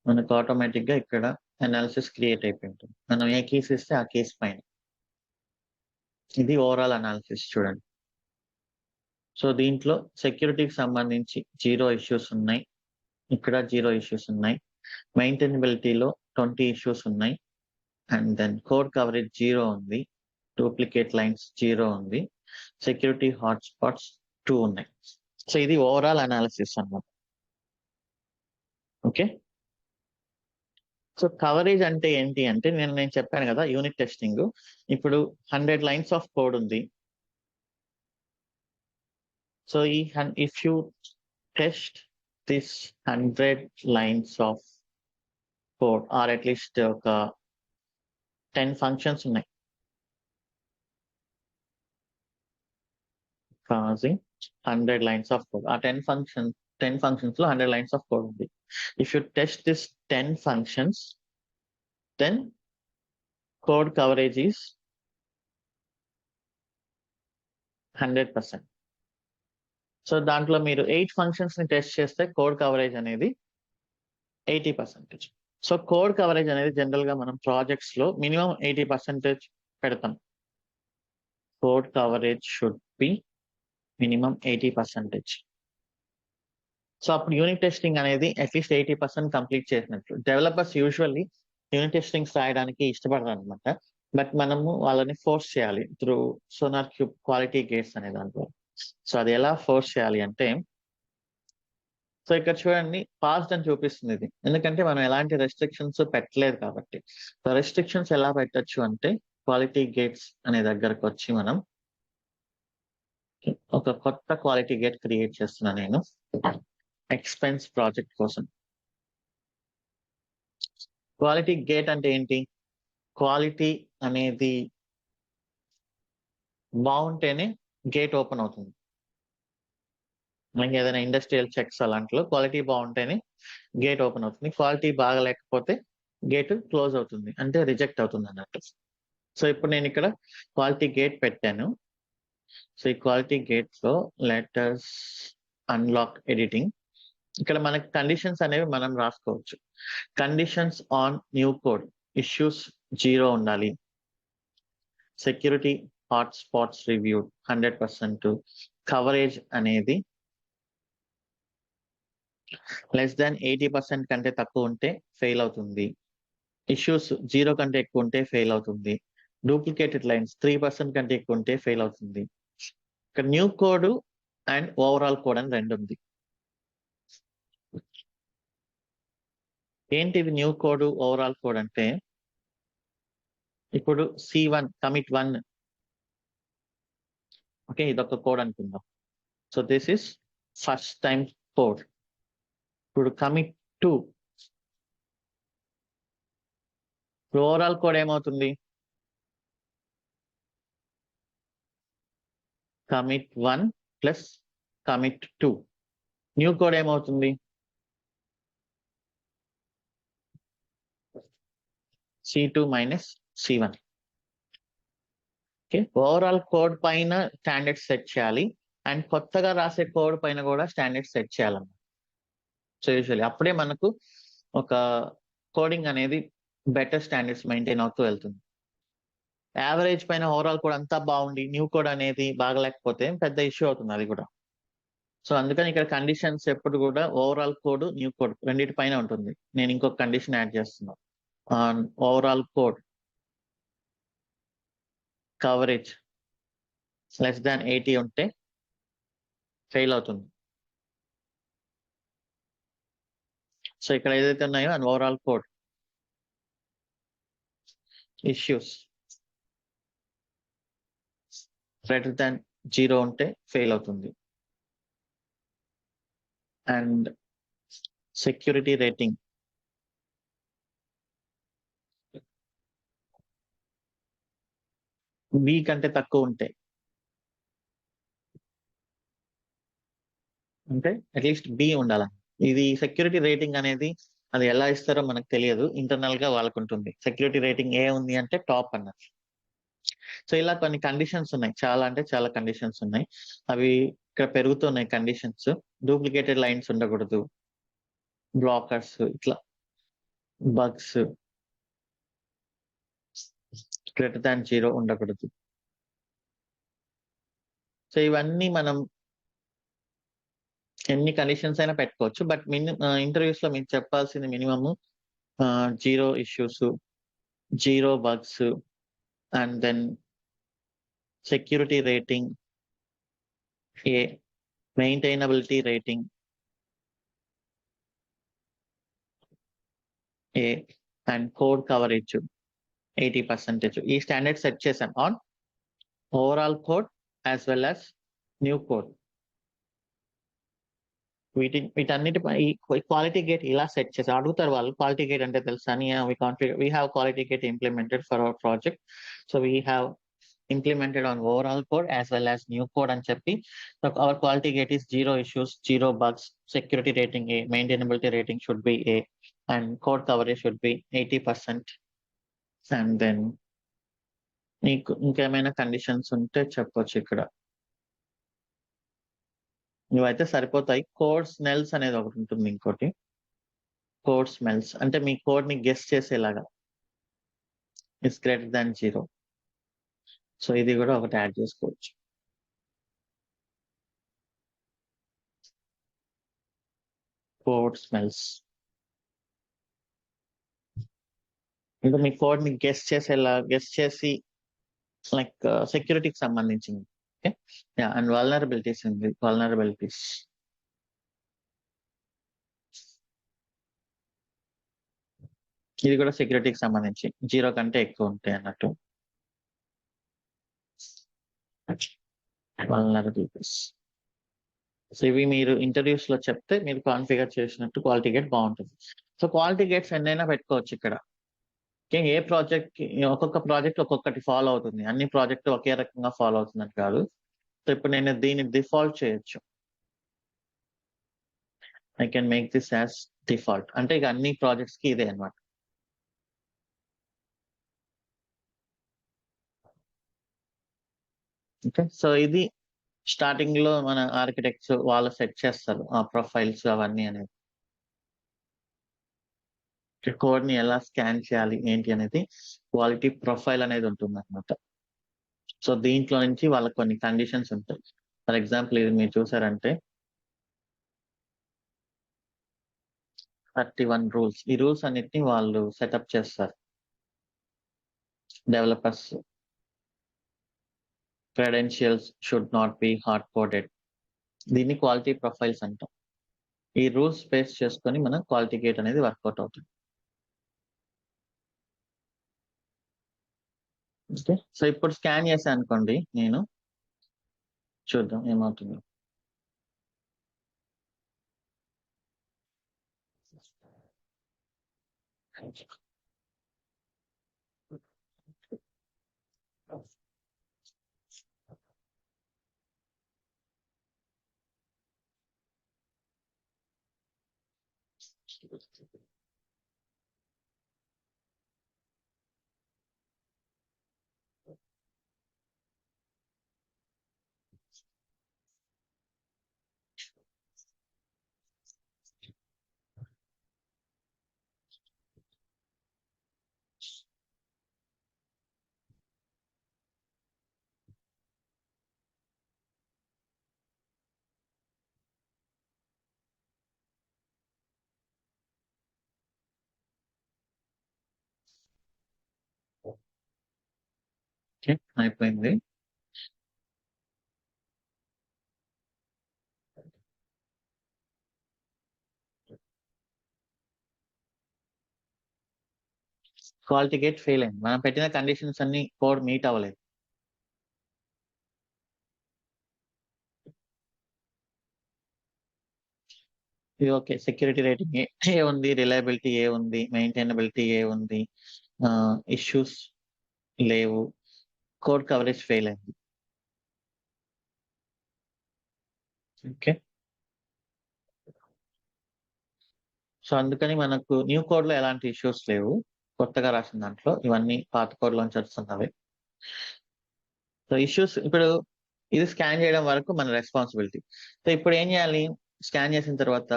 మనకు ఆటోమేటిక్ గా ఇక్కడ అనాలిసిస్ క్రియేట్ అయిపోయి ఉంటుంది. మనం ఏ కేసు ఇస్తే ఆ కేసు పైన ఇది ఓవరాల్ అనాలిసిస్ చూడండి. సో దీంట్లో సెక్యూరిటీకి సంబంధించి 0 ఇష్యూస్ ఉన్నాయి, ఇక్కడ 0 ఇష్యూస్ ఉన్నాయి. మెయింటైనబిలిటీలో 20 ఇష్యూస్ ఉన్నాయి. అండ్ దెన్ కోడ్ కవరేజ్ 0 ఉంది, డూప్లికేట్ లైన్స్ 0 ఉంది, సెక్యూరిటీ హాట్స్పాట్స్ 2 ఉన్నాయి. సో ఇది ఓవరాల్ అనాలిసిస్ అన్నమాట. ఓకే, సో కవరేజ్ అంటే ఏంటి అంటే నేను చెప్పాను కదా యూనిట్ టెస్టింగ్. ఇప్పుడు 100 లైన్స్ ఆఫ్ కోడ్ ఉంది. So if you test this 100 lines of code or at least ఒక 10 functions ఉన్నాయి, causing 100 lines of code. ఆ 10 functions లో 100 lines of code ఉంది. If you test this 10 functions, then code coverage is 100%. So దాంట్లో మీరు 8 functions ని test చేస్తే code coverage అనేది 80%. సో కోడ్ కవరేజ్ అనేది జనరల్ గా మనం ప్రాజెక్ట్స్ లో మినిమం 80% పెడతాం. Code coverage should be minimum 80%. So అప్పుడు యూనిట్ టెస్టింగ్ అనేది అట్లీస్ట్ 80% కంప్లీట్ చేసినట్లు. డెవలపర్స్ యూజువల్లీ యూనిట్ టెస్టింగ్స్ రాయడానికి ఇష్టపడరు అనమాట. బట్ మనము వాళ్ళని ఫోర్స్ చేయాలి త్రూ SonarQube క్వాలిటీ గేట్స్ అనే దాంట్లో. సో అది ఎలా ఫోర్స్ చేయాలి అంటే, సో ఇక్కడ చూడండి పాస్డ్ అని చూపిస్తుంది ఇది, ఎందుకంటే మనం ఎలాంటి రెస్ట్రిక్షన్స్ పెట్టలేదు కాబట్టి. సో రెస్ట్రిక్షన్స్ ఎలా పెట్టచ్చు అంటే క్వాలిటీ గేట్స్ అనే దగ్గరకు వచ్చి మనం ఒక కొత్త క్వాలిటీ గేట్ క్రియేట్ చేస్తున్నా నేను ఎక్స్పెన్స్ ప్రాజెక్ట్ కోసం. క్వాలిటీ గేట్ అంటే ఏంటి? క్వాలిటీ అనేది బాగుంటేనే గేట్ ఓపెన్ అవుతుంది. మనకి ఏదైనా ఇండస్ట్రియల్ చెక్స్ అలాంటిలో క్వాలిటీ బాగుంటేనే గేట్ ఓపెన్ అవుతుంది. క్వాలిటీ బాగలేకపోతే గేట్ క్లోజ్ అవుతుంది, అంటే రిజెక్ట్ అవుతుంది అన్నట్టు. సో ఇప్పుడు నేను ఇక్కడ క్వాలిటీ గేట్ పెట్టాను. సో ఈ క్వాలిటీ గేట్ లో లెటర్స్ అన్లాక్ ఎడిటింగ్, ఇక్కడ మనకి కండిషన్స్ అనేవి మనం రాసుకోవచ్చు. Conditions on new code issues 0 ఉండాలి. Security hotspots review 100%. కవరేజ్ అనేది లెస్ దాన్ 80% కంటే తక్కువ ఉంటే ఫెయిల్ అవుతుంది. ఇష్యూస్ 0 కంటే ఎక్కువ ఉంటే ఫెయిల్ అవుతుంది. డూప్లికేటెడ్ లైన్స్ 3% కంటే ఎక్కువ ఉంటే ఫెయిల్ అవుతుంది. ఇక్కడ new code and overall code అని 2 ఉంది. ఏంటి ఇది న్యూ కోడ్ ఓవరాల్ కోడ్ అంటే ఇప్పుడు C1 కమిట్ 1 ఓకే ఇదొక కోడ్ అనుకుందాం. So this is first time code. ఇప్పుడు కమిట్ 2 ఓవరాల్ కోడ్ ఏమవుతుంది? Commit 1 plus commit 2 new code ఏమవుతుంది? C2 minus C1. Okay overall code పైన స్టాండర్డ్ సెట్ చేయాలి అండ్ కొత్తగా రాసే కోడ్ పైన కూడా స్టాండర్డ్ సెట్ చేయాలన్నమాట. సో యూజువల్లీ అప్పుడే మనకు ఒక కోడింగ్ అనేది బెటర్ స్టాండర్డ్స్ మెయింటైన్ అవుతూ వెళ్తుంది. యావరేజ్ పైన ఓవరాల్ కోడ్ అంతా బాగుండి న్యూ కోడ్ అనేది బాగలేకపోతే పెద్ద ఇష్యూ అవుతుంది అది కూడా. సో అందుకని ఇక్కడ కండిషన్స్ ఎప్పుడు కూడా ఓవరాల్ కోడ్ న్యూ కోడ్ రెండింటి పైన ఉంటుంది. నేను ఇంకొక కండిషన్ యాడ్ చేస్తున్నాను. Overall code coverage less than 80 ఉంటే ఫెయిల్ అవుతుంది. సో ఇక్కడ ఏదైతే ఉన్నాయో and overall code issues greater than 0 ఉంటే ఫెయిల్ అవుతుంది. అండ్ సెక్యూరిటీ రేటింగ్ B కంటే తక్కువ ఉంటే అంటే అట్లీస్ట్ B ఉండాలి. ఇది సెక్యూరిటీ రేటింగ్ అనేది అది ఎలా ఇస్తారో మనకు తెలియదు, ఇంటర్నల్ గా వాళ్ళకు ఉంటుంది. సెక్యూరిటీ రేటింగ్ ఏ ఉంది అంటే టాప్ అన్నది. సో ఇలా కొన్ని కండిషన్స్ ఉన్నాయి, చాలా అంటే చాలా కండిషన్స్ ఉన్నాయి. అవి ఇక్కడ పెరుగుతున్నాయి కండిషన్స్. డూప్లికేటెడ్ లైన్స్ ఉండకూడదు, బ్లాకర్స్, ఇట్లా బగ్స్ గ్రేటర్ దాన్ 0 ఉండకూడదు. సో ఇవన్నీ మనం ఎన్ని కండిషన్స్ అయినా పెట్టుకోవచ్చు. బట్ ఇంటర్వ్యూస్ లో మీకు చెప్పాల్సింది minimum 0 issues, 0 bugs, and then security rating A, maintainability rating A, and code coverage 80%. ఈ స్టాండర్డ్ సెట్ చేసాం on overall code as well as new code. వీటన్నిటిపై క్వాలిటీ గేట్ ఇలా సెట్ చేసి అడుగుతారు వాళ్ళు. క్వాలిటీ గేట్ అంటే తెలుసా అని, we have quality gate implemented for our project. So we have implemented on overall code as well as new code అని చెప్పి, our quality gate is 0 issues, 0 bugs, security rating A, maintainability rating should be A, and code coverage should be 80%. And then నీకు ఇంకేమైనా conditions ఉంటే చెప్పొచ్చు ఇక్కడ. నువ్వైతే సరిపోతాయి. Code smells అనేది ఒకటి ఉంటుంది. ఇంకోటి కోడ్ స్మెల్స్ అంటే మీ కోడ్ ని గెస్ చేసేలాగా ఇస్ గ్రేటర్ దాన్ 0. సో ఇది కూడా ఒకటి యాడ్ చేసుకోవచ్చు. కోడ్ స్మెల్స్ ఇంకా మీ కోడ్ ని గెస్ చేసి లైక్ సెక్యూరిటీకి సంబంధించింది. ఓకే అండ్ వల్నరబిలిటీస్ ఉంది. వల్నరబిలిటీస్ ఇది కూడా సెక్యూరిటీకి సంబంధించి 0 కంటే ఎక్కువ ఉంటాయి అన్నట్టు. వల్నరబిలిటీస్ సో ఇవి మీరు ఇంటర్వ్యూస్ లో చెప్తే మీరు కాన్ఫిగర్ చేసినట్టు క్వాలిటీ గేట్ బాగుంటుంది. సో క్వాలిటీ గేట్స్ ఎన్నైనా పెట్టుకోవచ్చు ఇక్కడ. ఏ ప్రాజెక్ట్ ఒక్కొక్క ప్రాజెక్ట్ ఒక్కొక్కటి ఫాలో అవుతుంది, అన్ని ప్రాజెక్టు ఒకే రకంగా ఫాలో అవుతుందని కాదు. సో ఇప్పుడు నేను దీన్ని డిఫాల్ట్ చేయొచ్చు. I can make this as default అంటే ఇక అన్ని ప్రాజెక్ట్స్ కి ఇదే అనమాట. ఓకే సో ఇది స్టార్టింగ్ లో మన ఆర్కిటెక్ట్స్ వాళ్ళు సెట్ చేస్తారు ఆ ప్రొఫైల్స్ అవన్నీ అనేది. కోడ్ ని ఎలా స్కాన్ చేయాలి ఏంటి అనేది క్వాలిటీ ప్రొఫైల్ అనేది ఉంటుంది అనమాట. సో దీంట్లో నుంచి వాళ్ళకి కొన్ని కండిషన్స్ ఉంటాయి. ఫర్ ఎగ్జాంపుల్ ఇది మీరు చూసారంటే 31 రూల్స్. ఈ రూల్స్ అన్నిటిని వాళ్ళు సెటప్ చేస్తారు developers. Credentials should not be hard coded. దీన్ని క్వాలిటీ ప్రొఫైల్స్ అంటాం. ఈ రూల్స్ బేస్ చేసుకొని మన క్వాలిటీ గేట్ అనేది వర్కౌట్ అవుతుంది. ఓకే. సో ఇప్పుడు స్కాన్ చేశాను అనుకోండి నేను, చూద్దాం ఏమవుతుందో. ఓకే, అయిపోయింది. క్వాలిటీ గేట్ ఫెయిల్ అయింది. మనం పెట్టిన కండిషన్స్ అన్ని కోడ్ మీట్ అవ్వలేదు. ఇది ఓకే. సెక్యూరిటీ రేటింగ్ ఏ ఉంది, రిలయబిలిటీ ఏ ఉంది, మెయింటైనబిలిటీ ఏ ఉంది, ఇష్యూస్ లేవు, కోడ్ కవరేజ్ ఫెయిల్ అయింది. ఓకే. సో అందుకని మనకు న్యూ కోడ్ లో ఎలాంటి ఇష్యూస్ లేవు. కొత్తగా రాసిన దాంట్లో ఇవన్నీ పాత కోడ్ లోంచి వస్తున్నవి. సో ఇష్యూస్ ఇప్పుడు ఇది స్కాన్ చేయడం వరకు మన రెస్పాన్సిబిలిటీ. సో ఇప్పుడు ఏం చేయాలి? స్కాన్ చేసిన తర్వాత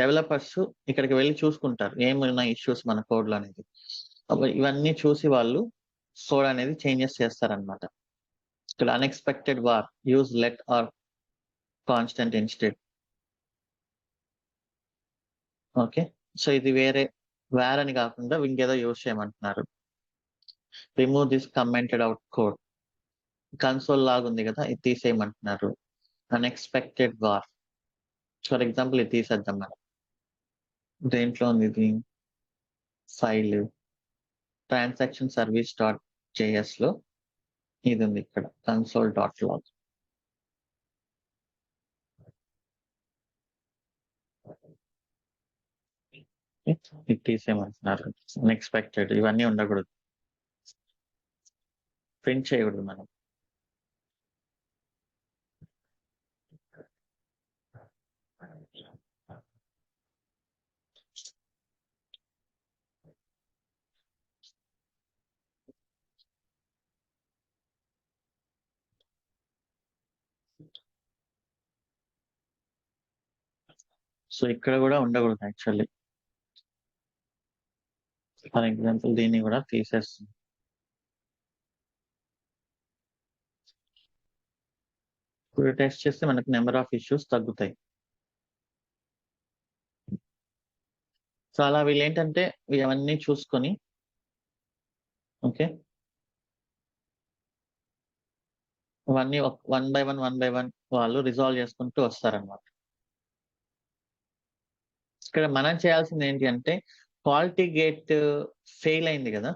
డెవలపర్స్ ఇక్కడికి వెళ్ళి చూసుకుంటారు ఏమున్న ఇష్యూస్ మన కోడ్ లో అనేది. అప్పుడు ఇవన్నీ చూసి వాళ్ళు కోడ్ అనేది చేంజెస్ చేస్తారనమాట. ఇక్కడ unexpected var use let or constant instead. Okay. So ఇది వేరే వేర్ అని కాకుండా ఇంకేదో యూజ్ చేయమంటున్నారు. Remove this commented out code. Console లాగా ఉంది కదా, ఇది తీసేయమంటున్నారు. అన్ఎక్స్పెక్టెడ్ వార్, ఫర్ ఎగ్జాంపుల్ ఇది తీసేద్దాం మనం. దేంట్లో ఉంది ఇది? File transaction service dot JS లో ఇది ఉంది ఇక్కడ, కన్సోల్ డాట్ లాగ్. ఇది తీసేయమంటున్నారు. అన్ఎక్స్పెక్టెడ్ ఇవన్నీ ఉండకూడదు, ప్రింట్ చేయకూడదు మనం. సో ఇక్కడ కూడా ఉండకూడదు యాక్చువల్లీ. ఫర్ ఎగ్జాంపుల్ దీన్ని కూడా తీసేస్తుంది. ఇప్పుడు టెస్ట్ చేస్తే మనకు నెంబర్ ఆఫ్ ఇష్యూస్ తగ్గుతాయి. సో అలా వీళ్ళు ఏంటంటే ఇవన్నీ చూసుకొని, ఓకే, ఇవన్నీ వన్ బై వన్ వాళ్ళు రిజాల్వ్ చేసుకుంటూ వస్తారనమాట. ఇక్కడ మనం చేయాల్సింది ఏంటి అంటే, క్వాలిటీ గేట్ ఫెయిల్ అయింది కదా,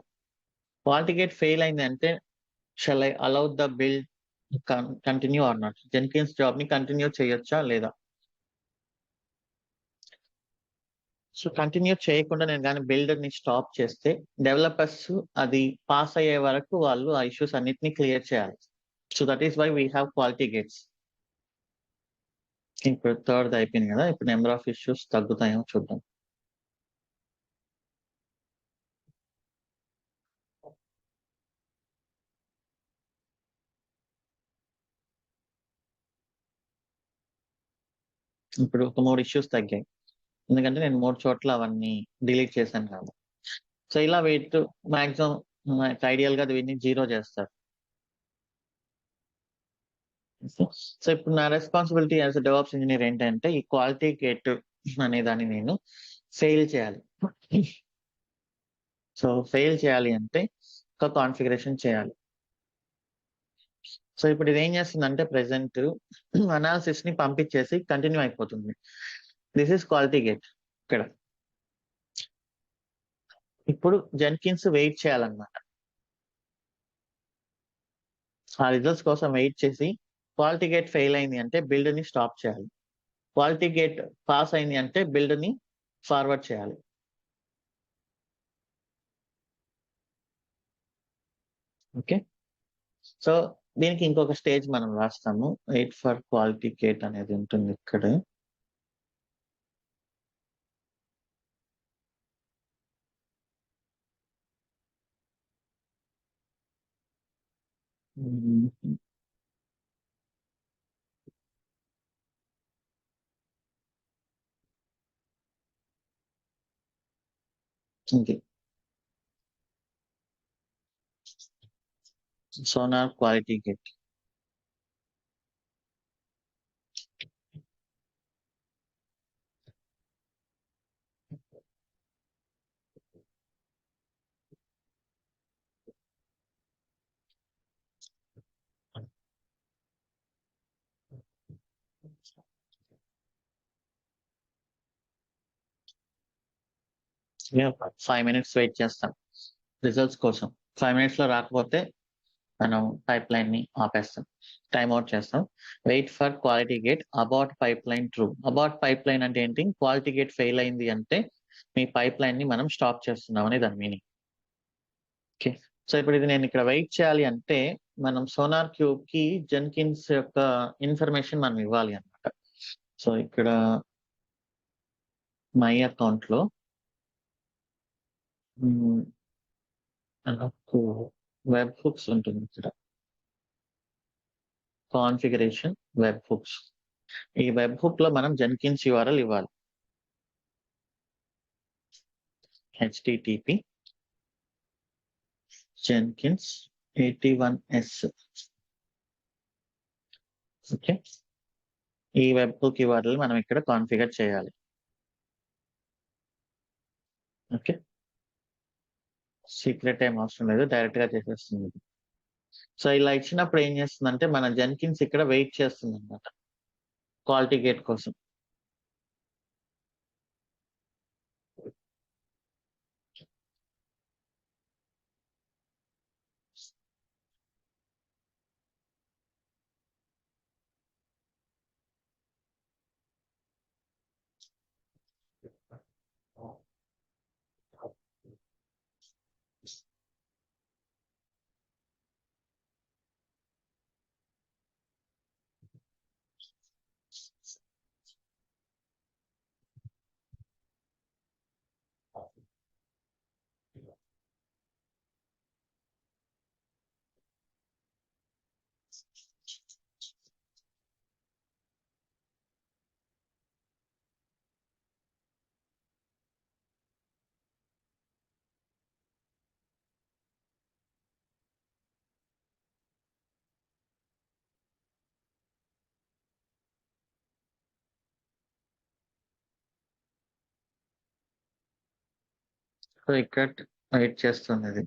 క్వాలిటీ గేట్ ఫెయిల్ అయింది అంటే shall I allow the build continue are not, Jenkins job ని కంటిన్యూ చేయొచ్చా లేదా. సో కంటిన్యూ చేయకుండా నేను కానీ బిల్డర్ ని స్టాప్ చేస్తే డెవలపర్స్ అది పాస్ అయ్యే వరకు వాళ్ళు ఆ ఇష్యూస్ అన్నిటిని క్లియర్ చేయాలి. So that is why we have quality gates. ఇప్పుడు థర్డ్ అయిపోయింది కదా, ఇప్పుడు నెంబర్ ఆఫ్ ఇష్యూస్ తగ్గుతాయేమో చూద్దాం. ఇప్పుడు ఒక 3 ఇష్యూస్ తగ్గాయి, ఎందుకంటే నేను 3 చోట్ల అవన్నీ డిలీట్ చేశాను కదా. సో ఇలా వెయిట్ మాక్సిమం ఐడియల్ గా వీటిని 0 చేస్తారు. సో ఇప్పుడు నా రెస్పాన్సిబిలిటీ యాజ్ డెవలప్స్ ఇంజనీర్ ఏంటంటే ఈ క్వాలిటీ గేట్ అనే దాన్ని నేను ఫెయిల్ చేయాలి. సో ఫెయిల్ చేయాలి అంటే ఒక కాన్ఫిగరేషన్ చేయాలి. సో ఇప్పుడు ఇది ఏం చేస్తుందంటే ప్రెసెంట్ అనాలిసిస్ ని పంపించేసి కంటిన్యూ అయిపోతుంది. This is quality gate. ఇక్కడ ఇప్పుడు జెన్కిన్స్ వెయిట్ చేయాలన్నమాట. ఆ రిజల్ట్స్ కోసం వెయిట్ చేసి క్వాలిటీ గేట్ ఫెయిల్ అయింది అంటే బిల్డ్ ని స్టాప్ చేయాలి. క్వాలిటీ గేట్ పాస్ అయింది అంటే బిల్డ్ ని ఫార్వర్డ్ చేయాలి. ఓకే. సో దీనికి ఇంకొక స్టేజ్ మనం రాస్తాము. వెయిట్ ఫర్ క్వాలిటీ గేట్ అనేది ఉంటుంది ఇక్కడ. ఇది sonar quality gate. Five minutes wait చేస్తాం రిజల్ట్స్ కోసం. 5 మినిట్స్ లో రాకపోతే మనం పైప్ లైన్ ని ఆపేస్తాం, టైమ్ అవుట్ చేస్తాం. Wait for quality gate abort pipe line true. Abort pipe line అంటే ఏంటి? క్వాలిటీ గేట్ ఫెయిల్ అయింది అంటే మీ పైప్ లైన్ ని మనం స్టాప్ చేస్తున్నాం అని దాని మీనింగ్. ఓకే. సో ఇప్పుడు ఇది నేను ఇక్కడ వెయిట్ చేయాలి అంటే మనం సోనార్ క్యూబ్ కి జెన్కిన్స్ యొక్క ఇన్ఫర్మేషన్ మనం ఇవ్వాలి అనమాట. సో ఇక్కడ మై అకౌంట్ లో నాకు వెబ్ హుక్స్ ఉంటుంది ఇక్కడ. Configuration web hooks. ఈ వెబ్ హుక్ లో మనం జెన్కిన్స్ యూఆర్ఎల్ ఇవ్వాలి. http jenkins 81s. ఓకే. ఈ వెబ్ హుక్ యూఆర్ఎల్ మనం ఇక్కడ కాన్ఫిగర్ చేయాలి. ఓకే. సీక్రెట్ ఏం అవసరం లేదు, డైరెక్ట్ గా చేసేస్తుంది. సో ఇలా ఇచ్చినప్పుడు ఏం చేస్తుందంటే మన జెన్కిన్స్ ఇక్కడ వెయిట్ చేస్తుంది అనమాట క్వాలిటీ గేట్ కోసం. సో ఇక్కడ వెయిట్ చేస్తుంది ఇది.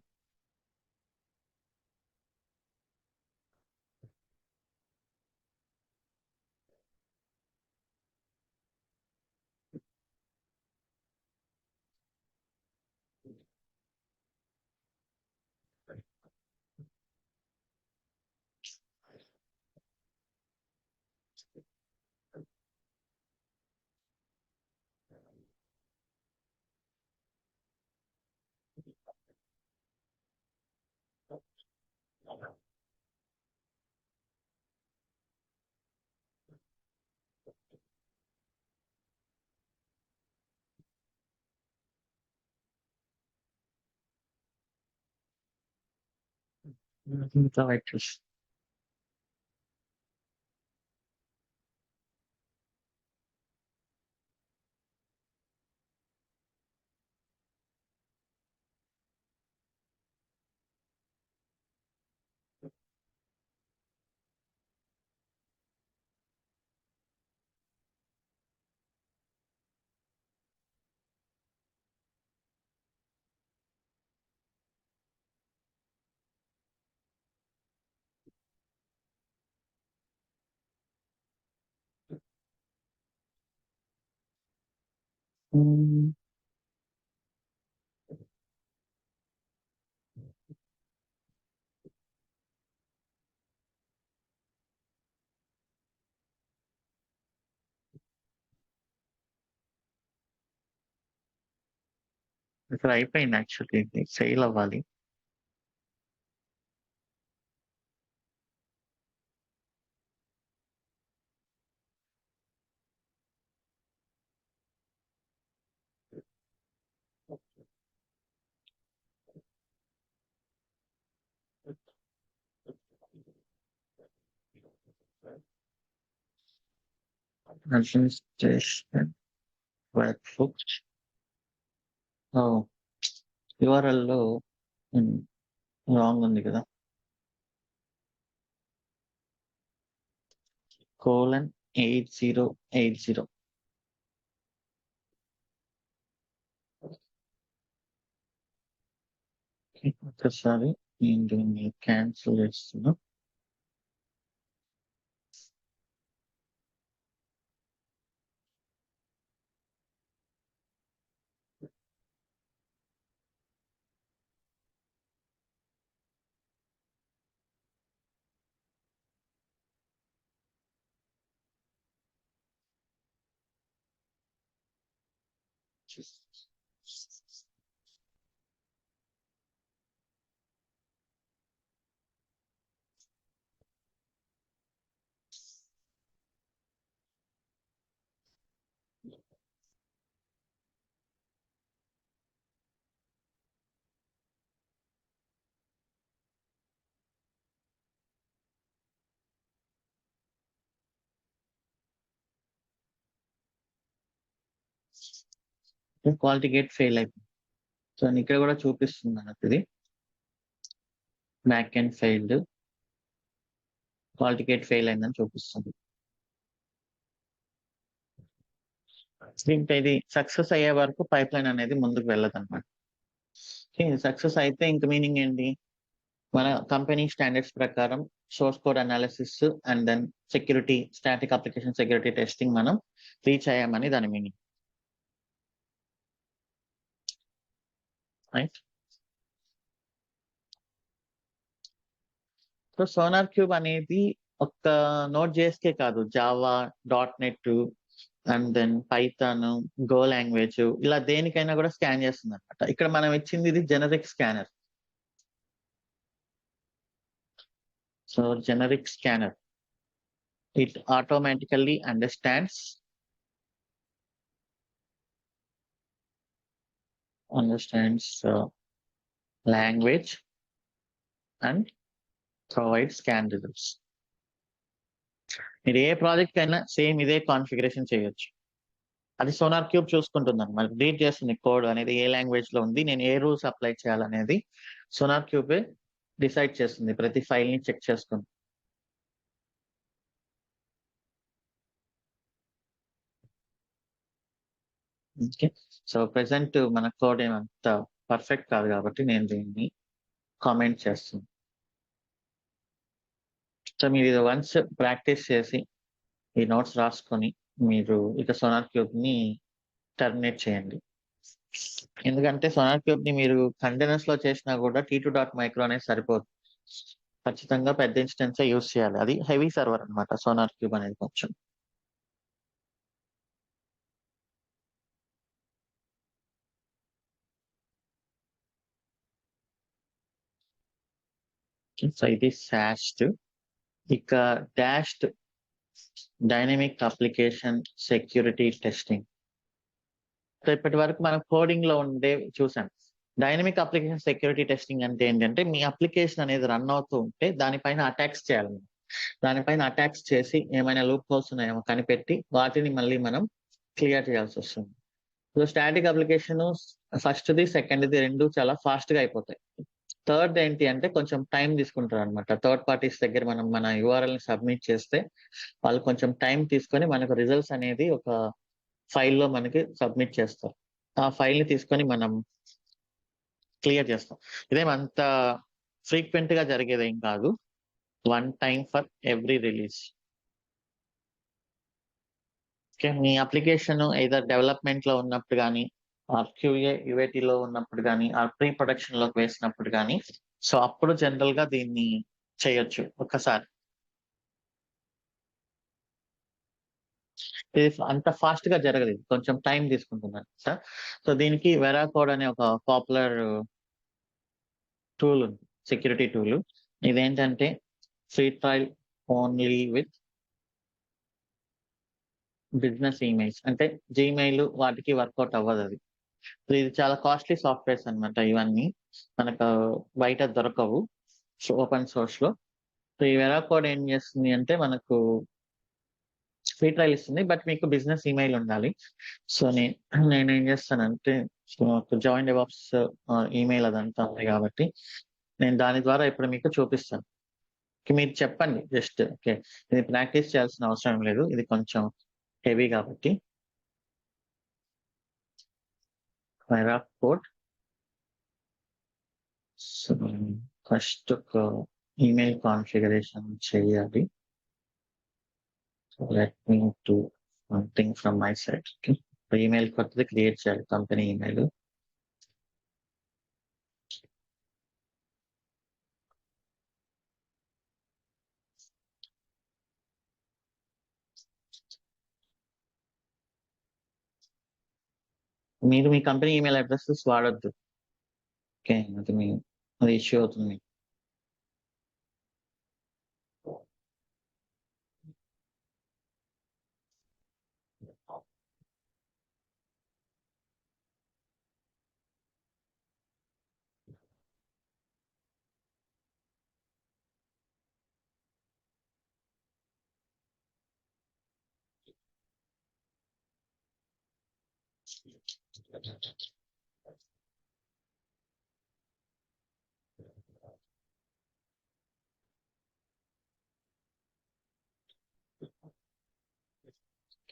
ఇంకా వెయిట్ చేస్తుంది. ఇక్కడ అయిపోయింది యాక్చువల్లీ ఇది ఫెయిల్ అవ్వాలి. అడ్మినిస్ట్రేషన్ వర్క్ URL లో రాంగ్ ఉంది కదా. :8080 ఒకసారి నేను దీన్ని క్యాన్సిల్ చేస్తున్నా. క్వాలిటీ గేట్ ఫెయిల్ అయిపోయింది. సో ఇక్కడ కూడా చూపిస్తుంది మనకు ఇది back end failed, quality gate fail అయిందని చూపిస్తుంది. ఇంకా ఇది సక్సెస్ అయ్యే వరకు పైప్ లైన్ అనేది ముందుకు వెళ్ళదు అనమాట. సక్సెస్ అయితే ఇంక మీనింగ్ ఏంటి, మన కంపెనీ స్టాండర్డ్స్ ప్రకారం source code analysis and then security, static application security testing మనం రీచ్ అయ్యామని దాని meaning, right. So SonarQube అనేది ఒక Node.js కే కాదు, Java, .NET and then Python, go language ఇలా దేనికైనా కూడా స్కాన్ చేస్తుంది అనమాట. ఇక్కడ మనం ఇచ్చింది ఇది generic scanner. So generic scanner, it automatically understands language and provides scan results. మీరు ఏ ప్రాజెక్ట్ అయినా సేమ్ ఇదే కాన్ఫిగరేషన్ చేయొచ్చు. అది సోనార్ క్యూబ్ చూసుకుంటుంది అనమాట, రీడ్ చేస్తుంది కోడ్ అనేది ఏ లాంగ్వేజ్ లో ఉంది, నేను ఏ రూల్స్ అప్లై చేయాలనేది సోనార్ క్యూబే డిసైడ్ చేస్తుంది, ప్రతి ఫైల్ ని చెక్ చేసుకుంటుంది. ఓకే, సో ప్రెసెంట్ మన కోడ్ ఏమంత పర్ఫెక్ట్ కాదు కాబట్టి నేను దీన్ని కామెంట్ చేస్తున్నాను. సో మీరు ఇది వన్స్ ప్రాక్టీస్ చేసి ఈ నోట్స్ రాసుకొని మీరు ఇక సోనార్ క్యూబ్ ని టర్మినేట్ చేయండి. ఎందుకంటే సోనార్ క్యూబ్ ని మీరు కంటైనర్స్ లో చేసినా కూడా T2.micro అనేది సరిపోదు, ఖచ్చితంగా పెద్ద ఇన్స్టెన్స్ యూస్ చేయాలి. అది హెవీ సర్వర్ అనమాట సోనార్ క్యూబ్ అనేది కొంచెం. సో ఇది సాస్ట్. ఇక dashed dynamic application security testing. So ఇప్పటి వరకు మనం కోడింగ్ లో ఉండే చూసాం. డైనమిక్ అప్లికేషన్ సెక్యూరిటీ టెస్టింగ్ అంటే ఏంటంటే మీ అప్లికేషన్ అనేది రన్ అవుతూ ఉంటే దానిపైన అటాక్స్ చేయాలి. దానిపైన అటాక్స్ చేసి ఏమైనా లూప్ హోల్స్ ఉన్నాయేమో కనిపెట్టి వాటిని మళ్ళీ మనం క్లియర్ చేయాల్సి వస్తుంది. సో స్టాటిక్ అప్లికేషన్ ఫస్ట్ది సెకండ్ది రెండు చాలా ఫాస్ట్ గా అయిపోతాయి. థర్డ్ ఏంటి అంటే కొంచెం టైం తీసుకుంటారు అనమాట. థర్డ్ పార్టీస్ దగ్గర మనం మన URL ని సబ్మిట్ చేస్తే వాళ్ళు కొంచెం టైం తీసుకొని మనకు రిజల్ట్స్ అనేది ఒక ఫైల్లో మనకి సబ్మిట్ చేస్తారు. ఆ ఫైల్ ని తీసుకొని మనం క్లియర్ చేస్తాం. ఇదేమంత ఫ్రీక్వెంట్ గా జరిగేదేం కాదు, one time for every release. Okay, me application either development లో ఉన్నప్పుడు కానీ QA UAT లో ఉన్నప్పుడు కానీ ప్రీ ప్రొడక్షన్ లోకి వేసినప్పుడు కానీ, సో అప్పుడు జనరల్ గా దీన్ని చేయొచ్చు ఒకసారి. ఇది అంత ఫాస్ట్‌గా జరగదు. ఇది కొంచెం టైం తీసుకుంటుందనమాట. సో, దీనికి వెరాకోడ్ అనే ఒక పాపులర్ టూల్ ఉంది. Security tool. ఇదేంటంటే free trial only with business emails. అంటే జీమెయిల్ వాటికి వర్కౌట్ అవ్వదది. సో, ఇది చాలా కాస్ట్‌లీ సాఫ్ట్‌వేర్స్ అన్నమాట ఇవన్నీ. మనకు బయట దొరకవు. ఓపెన్ సోర్స్‌లో. సో, ఈ వెరాకోడ్ ఏం చేస్తుంది అంటే మనకు ఫ్రీ ట్రయల్ ఇస్తుంది. బట్ మీకు బిజినెస్ ఈమెయిల్ ఉండాలి. సో, నేనేం చేస్తానంటే నాకు జాయిన్ డెవాప్స్ ఈమెయిల్ అదంతా ఉంది కాబట్టి నేను దాని ద్వారా ఇప్పుడు మీకు చూపిస్తాను. మీరు చెప్పండి జస్ట్ ఓకే. ఇది ప్రాక్టీస్ చేయాల్సిన అవసరం లేదు. ఇది కొంచెం హెవీ కాబట్టి. వెరాకోడ్. సో, ఫస్ట్ ఒక ఈమెయిల్ కాన్ఫిగరేషన్ చేయాలి. Let me do one thing from my side. Okay. Email కొత్తది క్రియేట్ చేయాలి. Company email. మీరు మీ కంపెనీ ఈమెయిల్ అడ్రెసెస్ వాడొద్దు. ఓకే. అది ఇష్యూ అవుతుంది.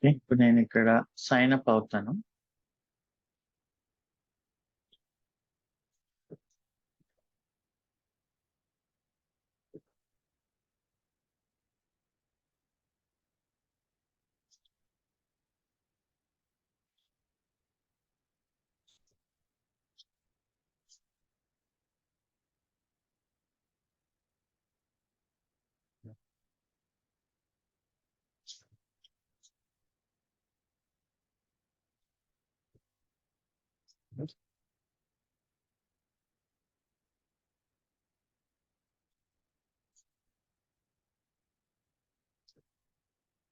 ఓకే. ఇప్పుడు నేను ఇక్కడ సైన్ అప్ అవుతాను.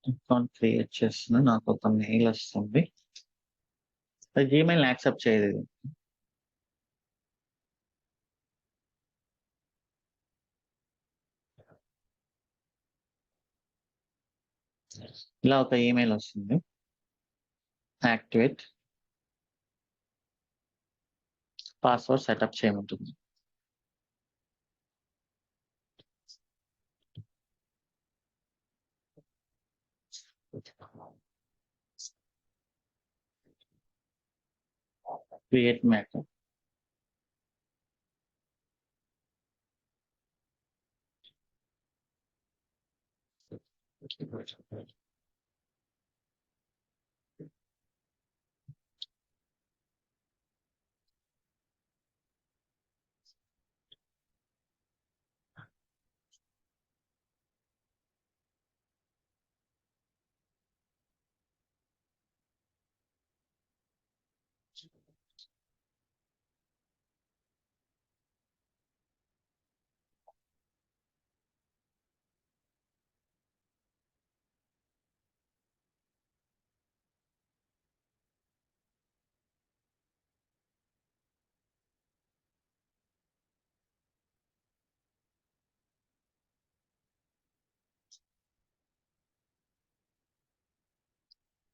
అకౌంట్ క్రియేట్ చేస్తున్నా. నాకు ఒక మెయిల్ వస్తుంది. అది జీమెయిల్ యాక్సెప్ట్ చేయదు ఇది. ఇలా ఒక ఈమెయిల్ వస్తుంది. యాక్టివేట్ పాస్వర్డ్ సెటప్ చేయమంటుంది. Create my account.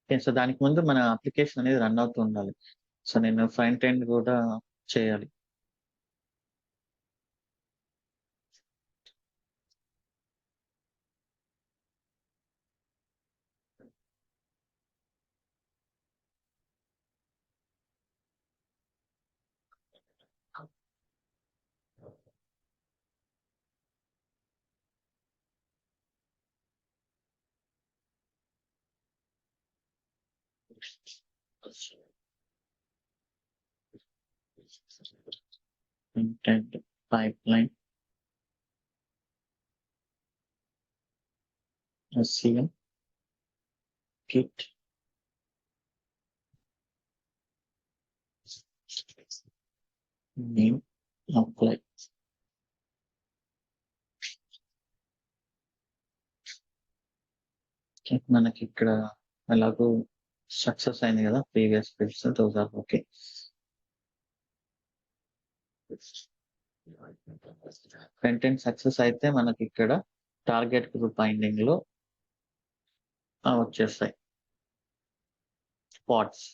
Okay. So, దానికి ముందు మన అప్లికేషన్ అనేది రన్ అవుతూ ఉండాలి. సో, నేను ఫ్రంట్ ఎండ్ కూడా చేయాలి. Front end pipeline SCM git name apply. మనకి ఇక్కడ ఎలాగో సక్సెస్ అయింది కదా previous builds, those are okay. Content success అయితే మనకి ఇక్కడ టార్గెట్ గ్రూప్ బైండింగ్ లో వచ్చేస్తాయి పాట్స్.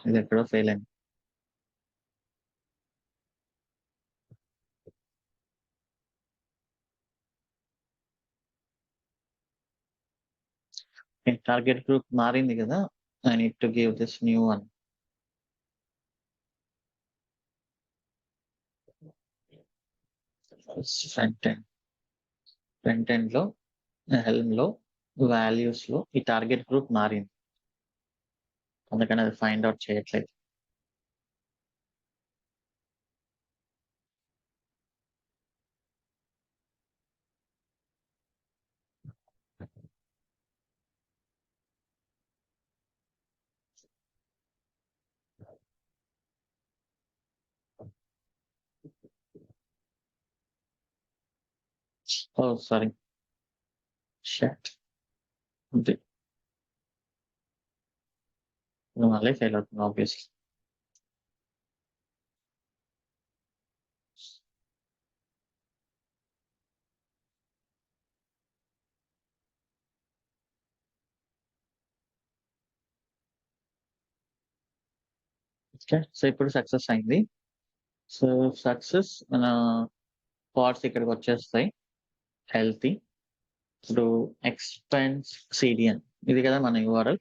ఇది ఎక్కడో ఫెయిల్ అయింది. టార్గెట్ గ్రూప్ మారింది కదా, I need to give this new one. Front end లో హెల్మ్ లో వాల్యూస్ లో ఈ టార్గెట్ గ్రూప్ మారింది, అందుకని అది ఫైండ్ అవుట్ చేయట్లేదు. ఓ సారీ, షట్, ఇది మళ్ళీ ఫెయిల్ అవుతుంది ఆబ్వియస్లీ. ఓకే, సో ఇప్పుడు సక్సెస్ అయింది. సో సక్సెస్ మన పార్ట్స్ ఇక్కడికి వచ్చేస్తాయి, హెల్తీ. ఇప్పుడు ఎక్స్పెన్స్ సిడిఎన్ ఇది కదా మన యూఆర్ఎల్.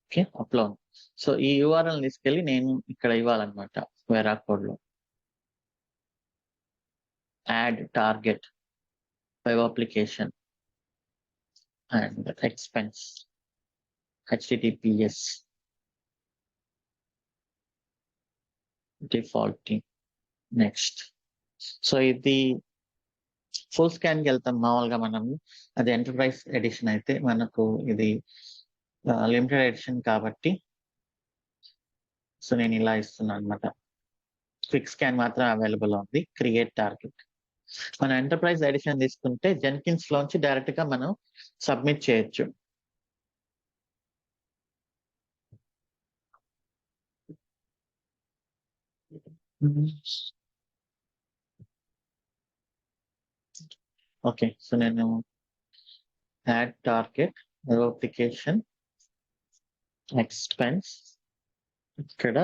Okay, upload. సో ఈ యూఆర్ఎల్ తీసుకెళ్ళి నేను ఇక్కడ ఇవ్వాలన్నమాట వేరా కోడ్ లో. Add target web application and expense https default next. So ఇది ఫుల్ స్కాన్ కి వెళ్తాం మామూలుగా మనం. అది ఎంటర్ప్రైజ్ ఎడిషన్ అయితే మనకు ఇది లిమిటెడ్ ఎడిషన్ కాబట్టి సో నేను ఇలా ఇస్తున్నాను అనమాట. క్విక్ స్కాన్ మాత్రం అవైలబుల్ ఉంది. Create target. మన ఎంటర్ప్రైజ్ ఎడిషన్ తీసుకుంటే జెన్కిన్స్ లోంచి డైరెక్ట్ గా మనం సబ్మిట్ చేయొచ్చు. ఓకే, సో నేను యాడ్ టార్గెట్ అప్లికేషన్ ఎక్స్పెన్స్ ఇక్కడ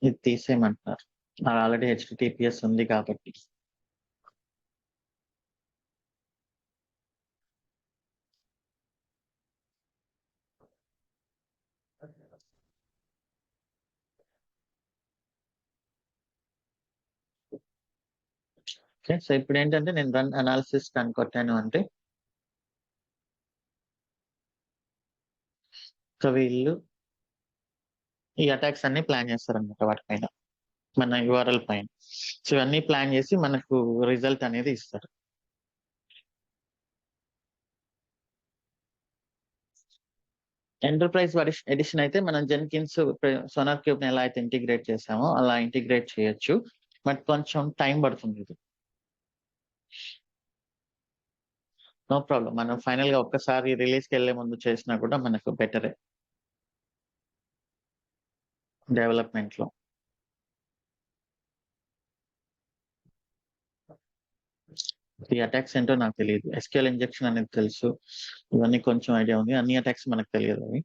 ఇది తీసేయమంటున్నారు, ఆల్రెడీ హెచ్టిటిపిఎస్ ఉంది కాబట్టి. ఓకే, సో ఇప్పుడు ఏంటంటే నేను రన్ అనాలిసిస్ అని కొట్టాను అంటే సో వీళ్ళు ఈ అటాక్స్ అన్ని ప్లాన్ చేస్తారనమాట వాటిపైన, మన యూఆర్ఎల్ పైన. సో ఇవన్నీ ప్లాన్ చేసి మనకు రిజల్ట్ అనేది ఇస్తారు. ఎంటర్ప్రైజ్ ఎడిషన్ అయితే మనం జెన్కిన్స్ సోనార్ క్యూబ్ ని ఎలా అయితే ఇంటిగ్రేట్ చేసామో అలా ఇంటిగ్రేట్ చేయొచ్చు, బట్ కొంచెం టైం పడుతుంది ఇది. నో ప్రాబ్లం, మనం ఫైనల్ గా ఒక్కసారి రిలీజ్ కి వెళ్లే ముందు చేసినా కూడా మనకు బెటరే డెవలప్మెంట్ లో. ఈ అటాక్స్ ఏంటో నాకు తెలియదు. ఎస్క్యూఎల్ ఇంజెక్షన్ అనేది తెలుసు, ఇవన్నీ కొంచెం ఐడియా ఉంది. అన్ని అటాక్స్ మనకు తెలియదు అవి.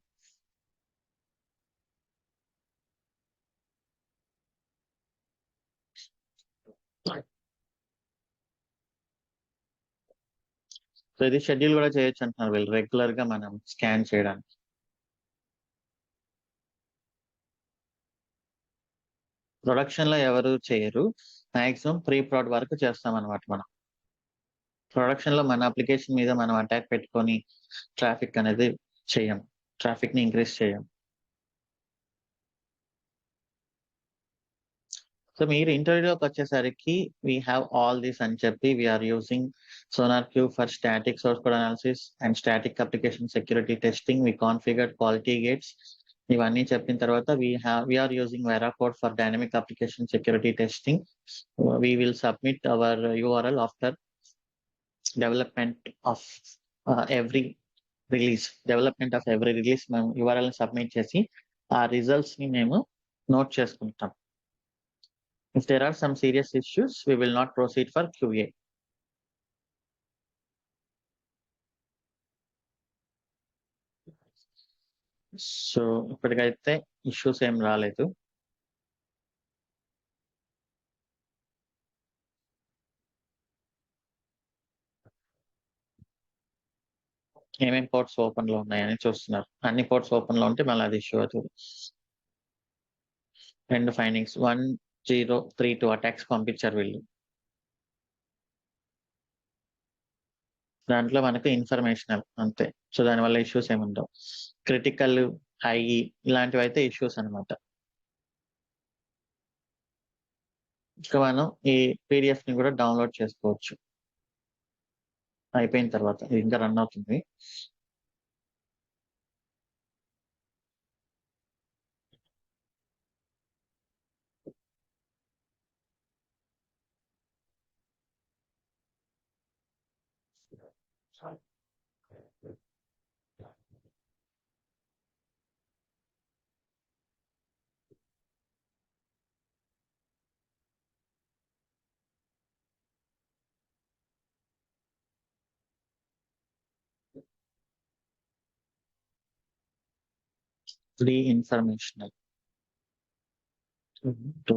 సో ఇది షెడ్యూల్ కూడా చేయొచ్చు అంటున్నారు వీళ్ళు, రెగ్యులర్ గా మనం స్కాన్ చేయడానికి. ప్రొడక్షన్ లో ఎవరు చేయరు, మాక్సిమం ప్రీ ప్రొడ్ వరకు చేస్తాం అనమాట మనం. ప్రొడక్షన్ లో మన అప్లికేషన్ మీద మనం అటాక్ పెట్టుకొని ట్రాఫిక్ అనేది చేయం, ట్రాఫిక్ ని ఇంక్రీజ్ చేయం. సో మీరు ఇంటర్వ్యూలోకి వచ్చేసరికి వీ హ్యావ్ ఆల్ దిస్ అని చెప్పి we are using SonarQube for static source code analysis and static application security testing, we configured quality gates. ఇవన్నీ చెప్పిన తర్వాత we are using Veracode for dynamic application security testing. We will submit our URL after development of every release మేము URL ని submit చేసి ఆ results ని మేము note చేసుకుంటాం. If there are some serious issues, we will not proceed for QA. So ఇప్పటికైతే issues ఏం రాలేదు. ఏమేం పోర్ట్స్ ఓపెన్ లో ఉన్నాయని చూస్తున్నారు. అన్ని పోర్ట్స్ ఓపెన్ లో ఉంటే మళ్ళీ అది ఇష్యూ అవుతుంది. 2 ఫైండింగ్స్ 1032 అటాక్స్ పంపించారు వీళ్ళు. దాంట్లో మనకు ఇన్ఫర్మేషనల్ అంతే. సో దానివల్ల ఇష్యూస్ ఏమి ఉండవు. క్రిటికల్ ఐఈ ఇలాంటివి అయితే ఇష్యూస్ అనమాట. ఇంకా మనం ఈ పీడిఎఫ్ ని కూడా డౌన్లోడ్ చేసుకోవచ్చు అయిపోయిన తర్వాత. ఇది ఇంకా రన్ అవుతుంది. ఫ్రీ ఇన్ఫర్మేషనల్ టు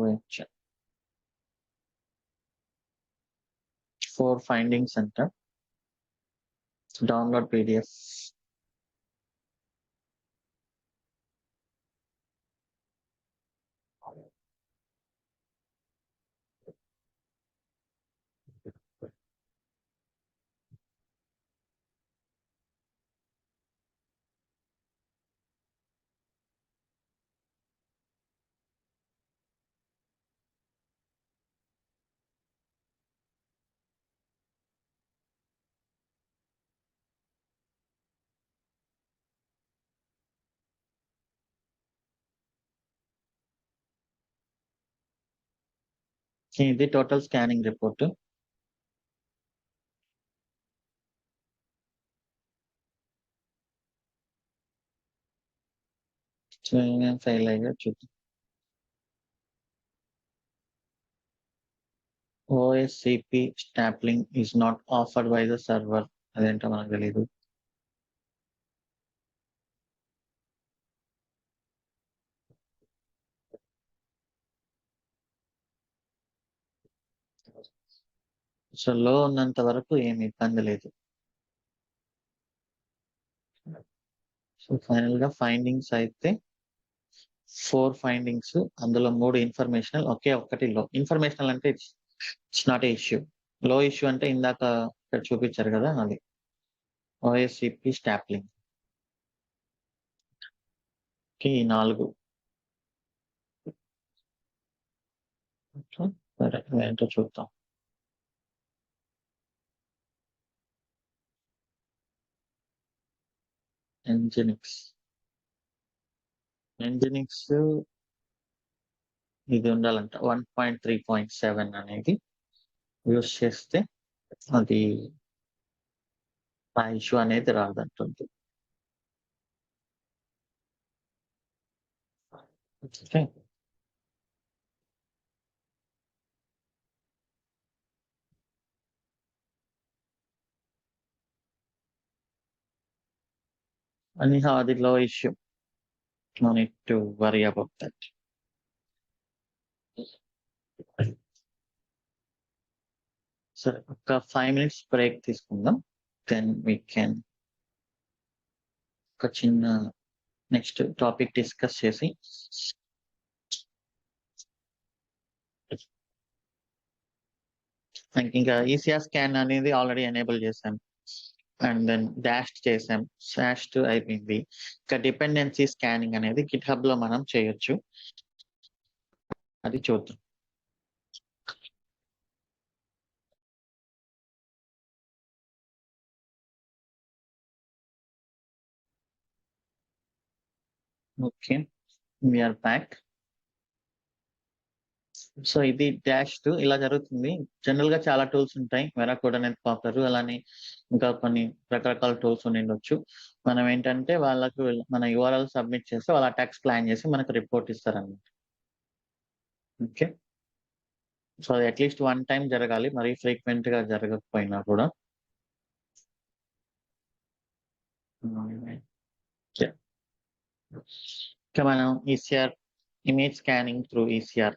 4 ఫైండింగ్స్ అంట. Download PDF. ఇది టోటల్ స్కానింగ్ రిపోర్ట్. ఫెయిల్ అయ్యా చూద్దాం. OSCP stapling is not offered by the server. అదేంటో మనకు తెలియదు. సో లో ఉన్నంత వరకు ఏమి ఇబ్బంది లేదు. సో ఫైనల్ గా ఫైండింగ్స్ అయితే 4 ఫైండింగ్స్, అందులో 3 ఇన్ఫర్మేషనల్, ఒక్కటి లో. ఇన్ఫర్మేషనల్ అంటే ఇట్స్ నాట్ ఏ ఇష్యూ. లో ఇష్యూ అంటే ఇందాక ఇక్కడ చూపించారు కదా అది OSCP స్టాప్లింగ్ కి 4. సరే ఏంటో చూద్దాం. ఎంజినిక్స్ ఇది ఉండాలంట 1.3.7 అనేది యూస్ చేస్తే అది ఆ ఇష్యూ అనేది రాదంటుంది. ఓకే. Anyhow, అది low issue. No need to worry about that. సరే ఒక 5 minutes బ్రేక్ తీసుకుందాం. దెన్ వీ కెన్ ఒక చిన్న నెక్స్ట్ టాపిక్ డిస్కస్ చేసి ఇంకా ఈసీఆర్ స్కాన్ అనేది ఆల్రెడీ ఎనేబుల్ చేశాం. అండ్ దెన్ డాష్ చేసాం. సాస్ట్ అయిపోయింది. ఇంకా డిపెండెన్సీ స్కానింగ్ అనేది గిట్‌హబ్ లో మనం చేయొచ్చు. అది చూద్దాం. Okay. We are back. So ఇది డాష్ ఇలా జరుగుతుంది. జనరల్ గా చాలా టూల్స్ ఉంటాయి. వెరాకోడ్ అనేది పాపులర్. అలానే ఇంకా కొన్ని రకరకాల టూల్స్ ఉండిండొచ్చు. మనం ఏంటంటే వాళ్ళకు మన యూఆర్ఎల్ సబ్మిట్ చేస్తే వాళ్ళ అటాక్స్ ప్లాన్ చేసి మనకు రిపోర్ట్ ఇస్తారన్నమాట. ఓకే. సో అది అట్లీస్ట్ 1 టైమ్ జరగాలి. మరీ ఫ్రీక్వెంట్ గా జరగకపోయినా కూడా. ఇంకా మనం ECR image scanning through ECR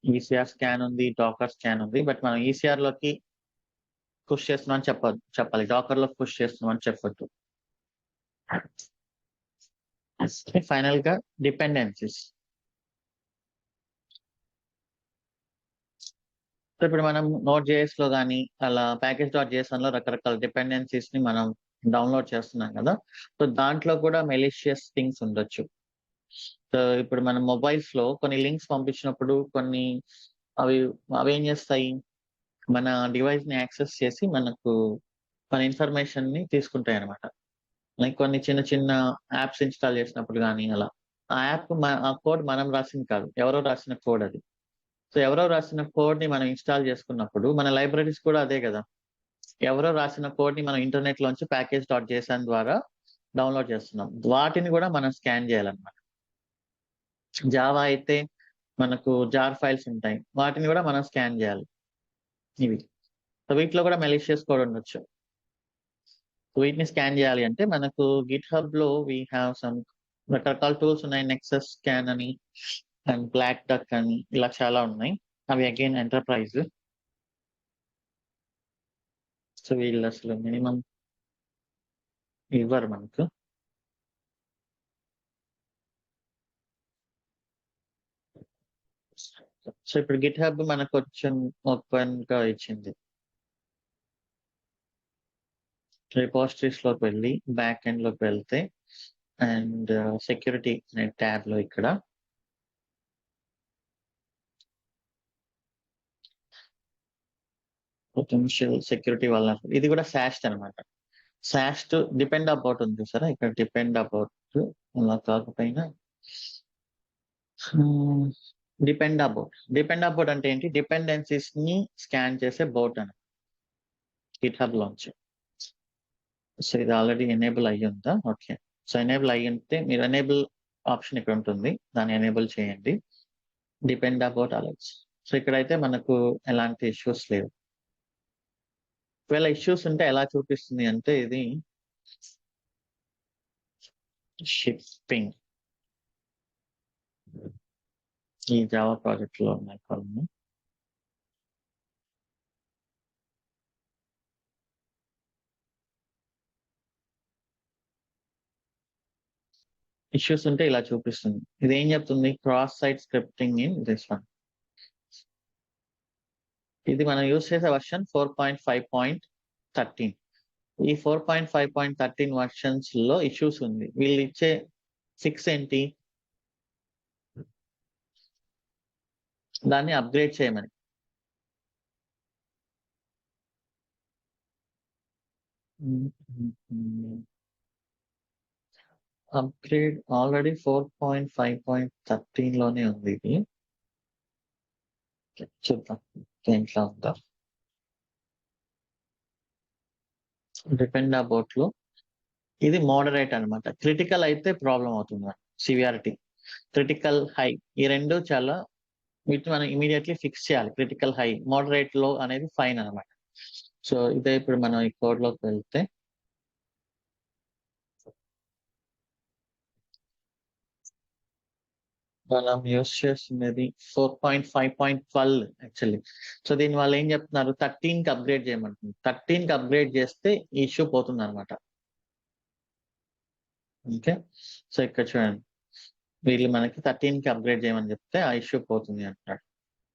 ECR scan ఉంది, డాకర్ స్కాన్ ఉంది. బట్ మనం ఈసీఆర్ లోకి పుష్ చేస్తున్నాం చెప్పాలి. డాకర్ లో పుష్ చేస్తున్నాం అని చెప్పొద్దు. ఫైనల్ గా డిపెండెన్సీస్. సో ఇప్పుడు మనం నోట్ జేఎస్ లో కానీ అలా package.json లో రకరకాల డిపెండెన్సీస్ ని మనం డౌన్లోడ్ చేస్తున్నాం కదా. సో దాంట్లో కూడా మెలిషియస్ థింగ్స్ ఉండొచ్చు. సో ఇప్పుడు మన మొబైల్స్ లో కొన్ని లింక్స్ పంపించినప్పుడు కొన్ని అవి అవేం చేస్తాయి, మన డివైస్ ని యాక్సెస్ చేసి మనకు మన ఇన్ఫర్మేషన్ ని తీసుకుంటాయి అనమాట. లైక్ కొన్ని చిన్న చిన్న యాప్స్ ఇన్‌స్టాల్ చేసినప్పుడు గానీ అలా. ఆ యాప్ ఆ కోడ్ మనం రాసింది కాదు. ఎవరో రాసిన కోడ్ అది. సో ఎవరో రాసిన కోడ్‌ని మనం ఇన్‌స్టాల్ చేసుకున్నప్పుడు మన లైబ్రరీస్ కూడా అదే గదా. ఎవరో రాసిన కోడ్‌ని మనం ఇంటర్నెట్‌లోంచి package.json ద్వారా డౌన్‌లోడ్ చేస్తున్నాం. వాటిని కూడా మనం స్కాన్ చేయాలన్నమాట. జావా అయితే మనకు జార్ ఫైల్స్ ఉంటాయి. వాటిని కూడా మనం స్కాన్ చేయాలి. ఇవి. సో వీటిలో కూడా మాలిషియస్ కోడ్ ఉండొచ్చు. వీటిని స్కాన్ చేయాలి అంటే మనకు గిట్‌హబ్‌లో వి హావ్ సమ్ రకరకాల టూల్స్ ఉన్నాయి. నెక్సస్ స్కాన్ అని అండ్ బ్లాక్ డక్ అని ఇలా చాలా ఉన్నాయి. అవి అగైన్ ఎంటర్ప్రైజ్. సో వీళ్ళు అసలు మినిమమ్ ఇవ్వరు మనకు. సో ఇప్పుడు గిట్‌హబ్ మనకు కొంచెం ఓపెన్ గా ఇచ్చింది. రిపోజిటరీస్ లోకి వెళ్ళి బ్యాక్ ఎండ్ లోకి వెళ్తే అండ్ సెక్యూరిటీ అనే ట్యాబ్ లో ఇక్కడ పొటెన్షియల్ సెక్యూరిటీ వల్ల ఇది కూడా సాస్ట్ అనమాట. సాస్ట్ డిపెండ్ అబౌట్ ఉంది చూసారా, ఇక్కడ డిపెండ్ అబౌట్ అలా కాకపోయినా డిపెండ్ అబౌట్ అంటే ఏంటి, డిపెండెన్సీస్ ని స్కాన్ చేసే బోట్ అని గిట్‌హబ్ లోంచి. సో ఇది ఆల్రెడీ ఎనేబుల్ అయ్యి ఉందా? ఓకే. సో ఎనేబుల్ అయ్యి ఉంటే మీరు ఎనేబుల్ ఆప్షన్ ఇక్కడ ఉంటుంది. దాన్ని ఎనేబుల్ చేయండి. Depend about alerts. సో ఇక్కడైతే మనకు ఎలాంటి ఇష్యూస్ లేవు. ఒకవేళ ఇష్యూస్ ఉంటే ఎలా చూపిస్తుంది అంటే ఇది షిప్పింగ్ ఈ జావా ప్రాజెక్ట్ లో ఉన్నాయి కొన్ని. ఇష్యూస్ ఉంటే ఇలా చూపిస్తుంది. ఇది ఏం చెప్తుంది, cross site scripting in this one. ఇది మనం యూజ్ చేసే వర్షన్ 4.5.13. ఈ 4.5.13 వర్షన్స్ లో ఇష్యూస్ ఉంది. వీళ్ళు ఇచ్చే ఫిక్స్ ఏంటి, దాన్ని అప్గ్రేడ్ చేయమని. అప్గ్రేడ్ ఆల్రెడీ 4.5.13 లోనే ఉంది ఇది. చూద్దాం దేంట్లో ఉందా. డిపెండ్ అబౌట్ లో ఇది మోడరేట్ అనమాట. క్రిటికల్ అయితే ప్రాబ్లం అవుతుంది. సివియారిటీ, క్రిటికల్ హై, ఈ రెండు చాలా వీటిని మనం ఇమీడియట్లీ ఫిక్స్ చేయాలి. క్రిటికల్ హై, మోడరేట్ లో అనేది ఫైన్ అనమాట. సో ఇదే ఇప్పుడు మనం ఈ కోడ్ లోకి వెళ్తే మనం యూస్ చేస్తున్నది 4.5.12 యాక్చువల్లీ. సో దీని వాళ్ళు ఏం చెప్తున్నారు, 13 కి అప్గ్రేడ్ చేయమంటుంది. 13 కి అప్గ్రేడ్ చేస్తే ఈ ఇష్యూ పోతుంది అనమాట. ఓకే. సో ఇక్కడ చూడండి, వీళ్ళు మనకి 13కి అప్గ్రేడ్ చేయమని చెప్తే ఆ ఇష్యూ పోతుంది అంటాడు.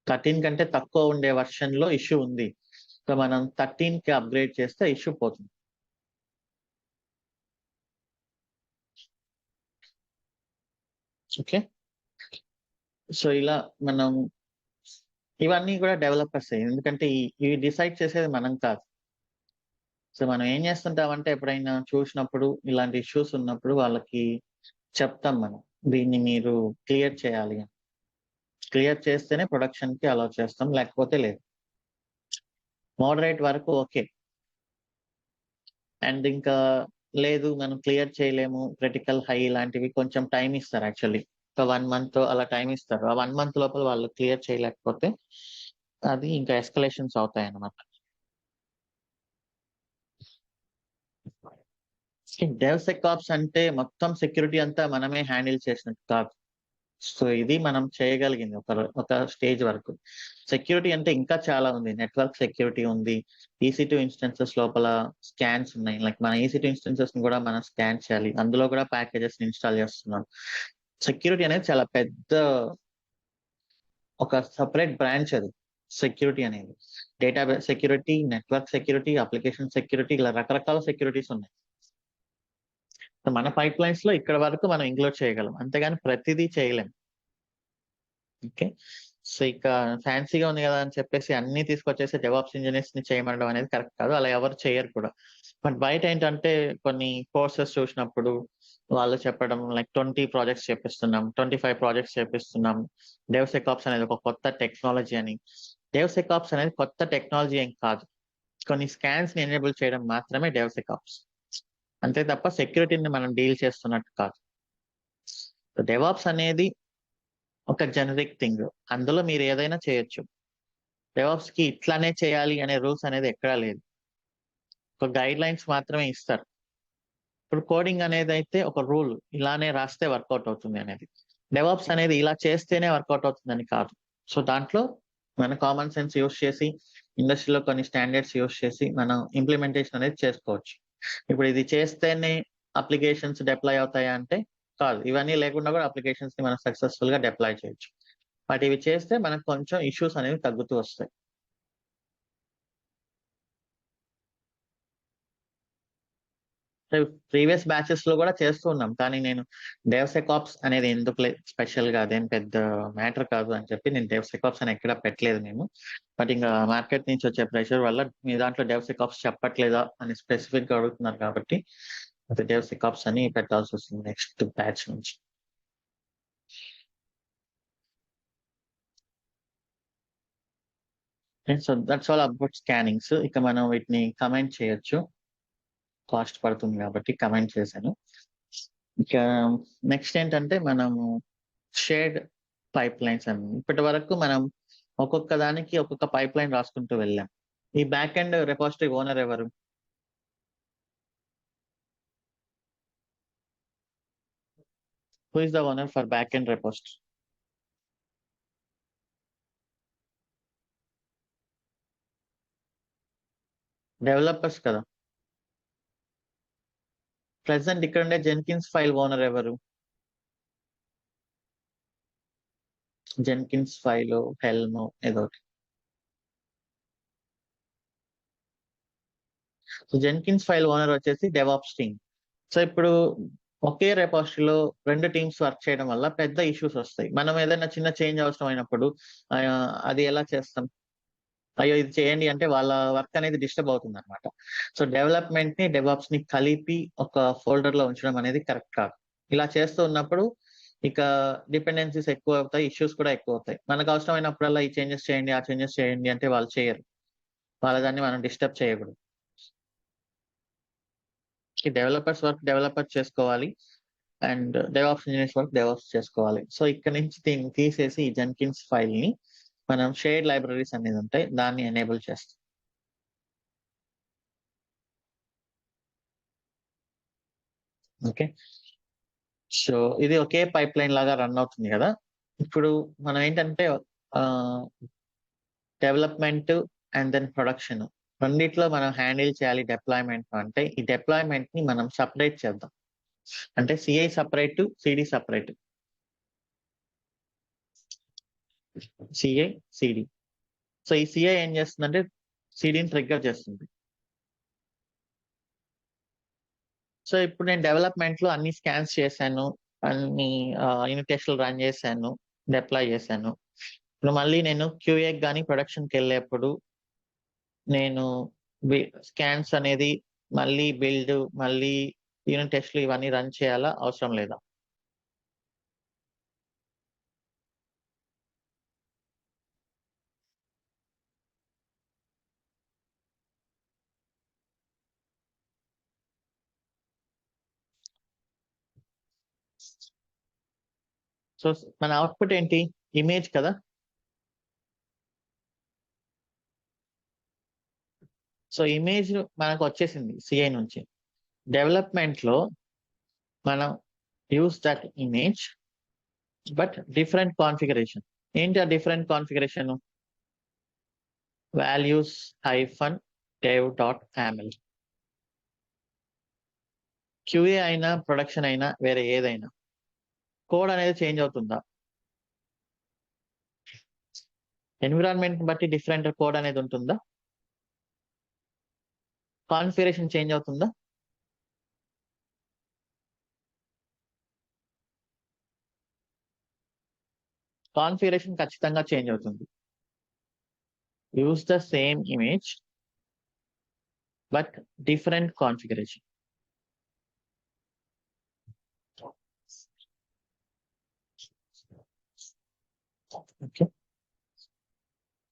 13 కంటే తక్కువ ఉండే వర్షన్ లో ఇష్యూ ఉంది. సో మనం 13కి అప్గ్రేడ్ చేస్తే ఇష్యూ పోతుంది. ఓకే, సో ఇలా మనం ఇవన్నీ కూడా డెవలపర్స్, ఎందుకంటే ఇవి డిసైడ్ చేసేది మనం కాదు. సో మనం ఏం చేస్తుంటామంటే ఎప్పుడైనా చూసినప్పుడు ఇలాంటి ఇష్యూస్ ఉన్నప్పుడు వాళ్ళకి చెప్తాం మనం, దీన్ని మీరు క్లియర్ చేయాలి అని. క్లియర్ చేస్తేనే ప్రొడక్షన్ కి అలౌ చేస్తాం, లేకపోతే లేదు. మోడరేట్ వరకు ఓకే, అండ్ ఇంకా లేదు మనం క్లియర్ చేయలేము, క్రిటికల్ హై లాంటివి కొంచెం టైం ఇస్తారు. యాక్చువల్లీ ఒక 1 month అలా టైం ఇస్తారు. ఆ 1 month లోపల వాళ్ళు క్లియర్ చేయలేకపోతే అది ఇంకా ఎస్కలేషన్స్ అవుతాయి అన్నమాట. డెవ్సెకాప్స్ అంటే మొత్తం సెక్యూరిటీ అంతా మనమే హ్యాండిల్ చేసినట్టు కాదు. సో ఇది మనం చేయగలిగింది ఒక స్టేజ్ వరకు. సెక్యూరిటీ అంటే ఇంకా చాలా ఉంది. నెట్వర్క్ సెక్యూరిటీ ఉంది. EC2 ఇన్స్టెన్సెస్ లోపల స్కాన్స్ ఉన్నాయి. లైక్ మన EC2 ఇన్స్టెన్సెస్ ని కూడా మనం స్కాన్ చేయాలి. అందులో కూడా ప్యాకేజెస్ ఇన్స్టాల్ చేస్తున్నాం. సెక్యూరిటీ అనేది చాలా పెద్ద ఒక సపరేట్ బ్రాంచ్ అది. సెక్యూరిటీ అనేది database security, network security, application security, ఇలా రకరకాల సెక్యూరిటీస్ ఉన్నాయి. మన పైప్ లైన్స్ లో ఇక్కడ వరకు మనం ఇంక్లూడ్ చేయగలం, అంతేగాని ప్రతిదీ చేయలేం. ఓకే, సో ఇక ఫ్యాన్సీగా ఉంది కదా అని చెప్పేసి అన్ని తీసుకొచ్చేసి డెవాప్స్ ఇంజనీర్స్ ని చేయమనడం అనేది కరెక్ట్ కాదు. అలా ఎవరు చేయరు కూడా. బట్ బయట ఏంటంటే కొన్ని కోర్సెస్ చూసినప్పుడు వాళ్ళు చెప్పడం లైక్ 20 ప్రాజెక్ట్స్ చేపిస్తున్నాం, 25 ప్రాజెక్ట్స్ చేపిస్తున్నాం, డెవ్సెకాప్స్ అనేది ఒక కొత్త టెక్నాలజీ అని. డెవ్సెకాప్స్ అనేది కొత్త టెక్నాలజీ ఏం కాదు. కొన్ని స్కాన్స్ ని ఎనేబుల్ చేయడం మాత్రమే డెవ్సెకాప్స్, అంతే తప్ప సెక్యూరిటీని మనం డీల్ చేస్తున్నట్టు కాదు. డెవాప్స్ అనేది ఒక జనరిక్ థింగ్, అందులో మీరు ఏదైనా చేయొచ్చు. డెవాప్స్ కి ఇట్లానే చేయాలి అనే రూల్స్ అనేది ఎక్కడా లేదు. ఒక గైడ్ లైన్స్ మాత్రమే ఇస్తారు. ఇప్పుడు కోడింగ్ అనేది అయితే ఒక రూల్, ఇలానే రాస్తే వర్కౌట్ అవుతుంది అనేది. డెవాప్స్ అనేది ఇలా చేస్తేనే వర్కౌట్ అవుతుందని కాదు. సో దాంట్లో మన కామన్ సెన్స్ యూస్ చేసి, ఇండస్ట్రీలో కొన్ని స్టాండర్డ్స్ యూస్ చేసి మనం ఇంప్లిమెంటేషన్ అనేది చేసుకోవచ్చు. ఇప్పుడు ఇది చేస్తేనే అప్లికేషన్స్ డిప్లాయ్ అవుతాయా అంటే కాదు. ఇవన్నీ లేకుండా కూడా అప్లికేషన్స్ ని మనం సక్సెస్ఫుల్ గా డిప్లాయ్ చేయొచ్చు. బట్ ఇవి చేస్తే మనకు కొంచెం ఇష్యూస్ అనేవి తగ్గుతూ వస్తాయి. ప్రీవియస్ బ్యాచెస్ లో కూడా చేస్తూ ఉన్నాం, కానీ నేను డెవ్సెకాప్స్ అనేది ఎందుకు స్పెషల్ గా అదేం పెద్ద మ్యాటర్ కాదు అని చెప్పి నేను డెవ్సెకాప్స్ అని ఎక్కడ పెట్టలేదు మేము. బట్ ఇంకా మార్కెట్ నుంచి వచ్చే ప్రెషర్ వల్ల మీ దాంట్లో డెవ్సెకాప్స్ చెప్పట్లేదా అని స్పెసిఫిక్ గా అడుగుతున్నారు కాబట్టి అది డెవ్సెకాప్స్ అని పెట్టాల్సి వస్తుంది నెక్స్ట్ బ్యాచ్ నుంచి. So that's all about scannings. ఇక మనం వీటిని కమెంట్ చేయొచ్చు, కాస్ట్ పడుతుంది కాబట్టి కమెంట్ చేశాను. ఇక నెక్స్ట్ ఏంటంటే మనము షేర్డ్ పైప్ లైన్స్ అని. ఇప్పటి వరకు మనం ఒక్కొక్క దానికి ఒక్కొక్క పైప్ లైన్ రాసుకుంటూ వెళ్ళాం. ఈ బ్యాక్ ఎండ్ రెపాజిటరీ ఓనర్ ఎవరు? Who is the owner for back end repository? Developers కదా. ప్రెసెంట్ ఇక్కడ ఉండే జెన్కిన్స్ ఫైల్ ఓనర్ ఎవరు? జెన్కిన్స్ ఫైల్, హెల్మ్ ఏదో ఒకటి. సో జెన్కిన్స్ ఫైల్ ఓనర్ వచ్చేసి డెవాప్స్ టీమ్. సో ఇప్పుడు ఒకే రెపాజిటరీలో 2 టీమ్స్ వర్క్ చేయడం వల్ల పెద్ద ఇష్యూస్ వస్తాయి. మనం ఏదైనా చిన్న చేంజ్ అవసరం అయినప్పుడు అది ఎలా చేస్తాం? అయ్యో ఇది చేయండి అంటే వాళ్ళ వర్క్ అనేది డిస్టర్బ్ అవుతుంది అనమాట. సో డెవలప్మెంట్ ని డెవాప్స్ ని కలిపి ఒక ఫోల్డర్ లో ఉంచడం అనేది కరెక్ట్ కాదు. ఇలా చేస్తూ ఉన్నప్పుడు ఇక డిపెండెన్సీస్ ఎక్కువ అవుతాయి, ఇష్యూస్ కూడా ఎక్కువ అవుతాయి. మనకు అవసరమైనప్పుడల్లా ఈ చేంజెస్ చేయండి, ఆ చేంజెస్ చేయండి అంటే వాళ్ళు చేయరు. వాళ్ళ దాన్ని మనం డిస్టర్బ్ చేయకూడదు. డెవలపర్స్ వర్క్ డెవలపర్ చేసుకోవాలి, and DevOps engineers work DevOps చేసుకోవాలి. సో ఇక్కడ నుంచి దీన్ని తీసేసి ఈ జెన్కిన్స్ ఫైల్ ని మనం షేర్డ్ లైబ్రరీస్ అనేది ఉంటాయి దాన్ని ఎనేబుల్ చేస్తాం. ఓకే, సో ఇది ఒకే పైప్ లైన్ లాగా రన్ అవుతుంది కదా. ఇప్పుడు మనం ఏంటంటే డెవలప్మెంట్ అండ్ దెన్ ప్రొడక్షన్ రెండిట్లో మనం హ్యాండిల్ చేయాలి డిప్లాయ్మెంట్ అంటే ఈ డిప్లాయ్మెంట్ ని మనం సపరేట్ చేద్దాం. అంటే CI separate, CD separate. CI, CD. So ఈ సిఐ ఏం చేస్తుందంటే సిడిని ట్రిగ్గర్ చేస్తుంది. సో ఇప్పుడు నేను డెవలప్మెంట్ లో అన్ని స్కాన్స్ చేశాను, అన్ని యూనిట్ టెస్ట్లు రన్ చేశాను, డిప్లాయ్ చేశాను. ఇప్పుడు మళ్ళీ నేను క్యూఏ కానీ ప్రొడక్షన్కి వెళ్ళేప్పుడు నేను స్కాన్స్ అనేది మళ్ళీ బిల్డ్, మళ్ళీ యూనిట్ టెస్ట్లు ఇవన్నీ రన్ చేయాలా, అవసరం లేదా? సో మన అవుట్పుట్ ఏంటి? ఇమేజ్ కదా. సో ఇమేజ్ మనకు వచ్చేసింది సిఐ నుంచి. డెవలప్మెంట్ లో మనం use that image but different configuration. ఏంటి ఆ different configuration? Values -dev.aml. QA అయినా ప్రొడక్షన్ అయినా వేరే ఏదైనా కోడ్ అనేది చేంజ్ అవుతుందా? ఎన్విరాన్మెంట్ బట్టి డిఫరెంట్ కోడ్ అనేది ఉంటుందా? కాన్ఫిగరేషన్ చేంజ్ అవుతుందా? కాన్ఫిగరేషన్ ఖచ్చితంగా చేంజ్ అవుతుంది. Use the same image but different configuration. Okay.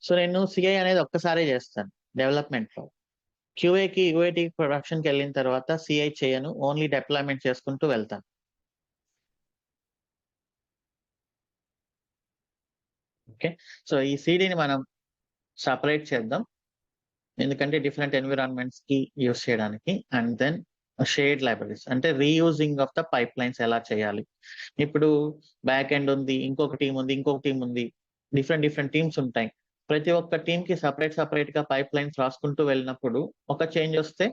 So నేను సిఐ అనేది ఒక్కసారే చేస్తాను డెవలప్మెంట్ లో. క్యూఏకి యూఐటి ప్రొడక్షన్కి వెళ్ళిన తర్వాత సిఐ చేయను, ఓన్లీ డిప్లాయ్మెంట్ చేసుకుంటూ వెళ్తాను. ఓకే. సో ఈ సిడిని మనం సపరేట్ చేద్దాం, ఎందుకంటే డిఫరెంట్ ఎన్విరాన్మెంట్స్ కి యూస్ చేయడానికి. అండ్ దెన్ షేర్డ్ లైబ్రరీస్ అంటే reusing of the pipe lines ఎలా చేయాలి. ఇప్పుడు బ్యాక్ ఎండ్ ఉంది, ఇంకొక టీం ఉంది, ఇంకొక టీం ఉంది, డిఫరెంట్ టీమ్స్ ఉంటాయి. ప్రతి ఒక్క టీం కి సపరేట్ గా పైప్ లైన్స్ రాసుకుంటూ వెళ్ళినప్పుడు ఒక చేంజ్ వస్తే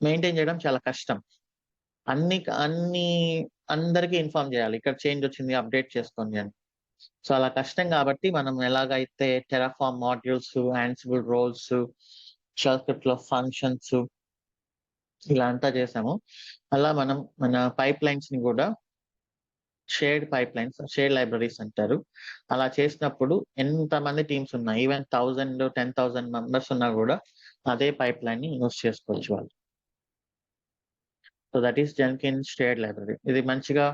మెయింటైన్ చేయడం చాలా కష్టం. అన్ని అందరికీ ఇన్ఫార్మ్ చేయాలి, ఇక్కడ చేంజ్ వచ్చింది అప్డేట్ చేసుకోండి అని. సో అలా కష్టం కాబట్టి మనం ఎలాగైతే Terraform modules, Ansible roles, shell script లో ఫంక్షన్స్ ఇలా అంతా చేసాము, అలా మనం మన పైప్ లైన్స్ ని కూడా shared pipe lines, shared libraries అంటారు. అలా చేసినప్పుడు ఎంతమంది టీమ్స్ ఉన్నా, ఈవెన్ 1000 10,000 మెంబర్స్ ఉన్నా కూడా అదే పైప్ లైన్ ని యూస్ చేసుకోవచ్చు వాళ్ళు. So that is Jenkins shared library. ఇది మంచిగా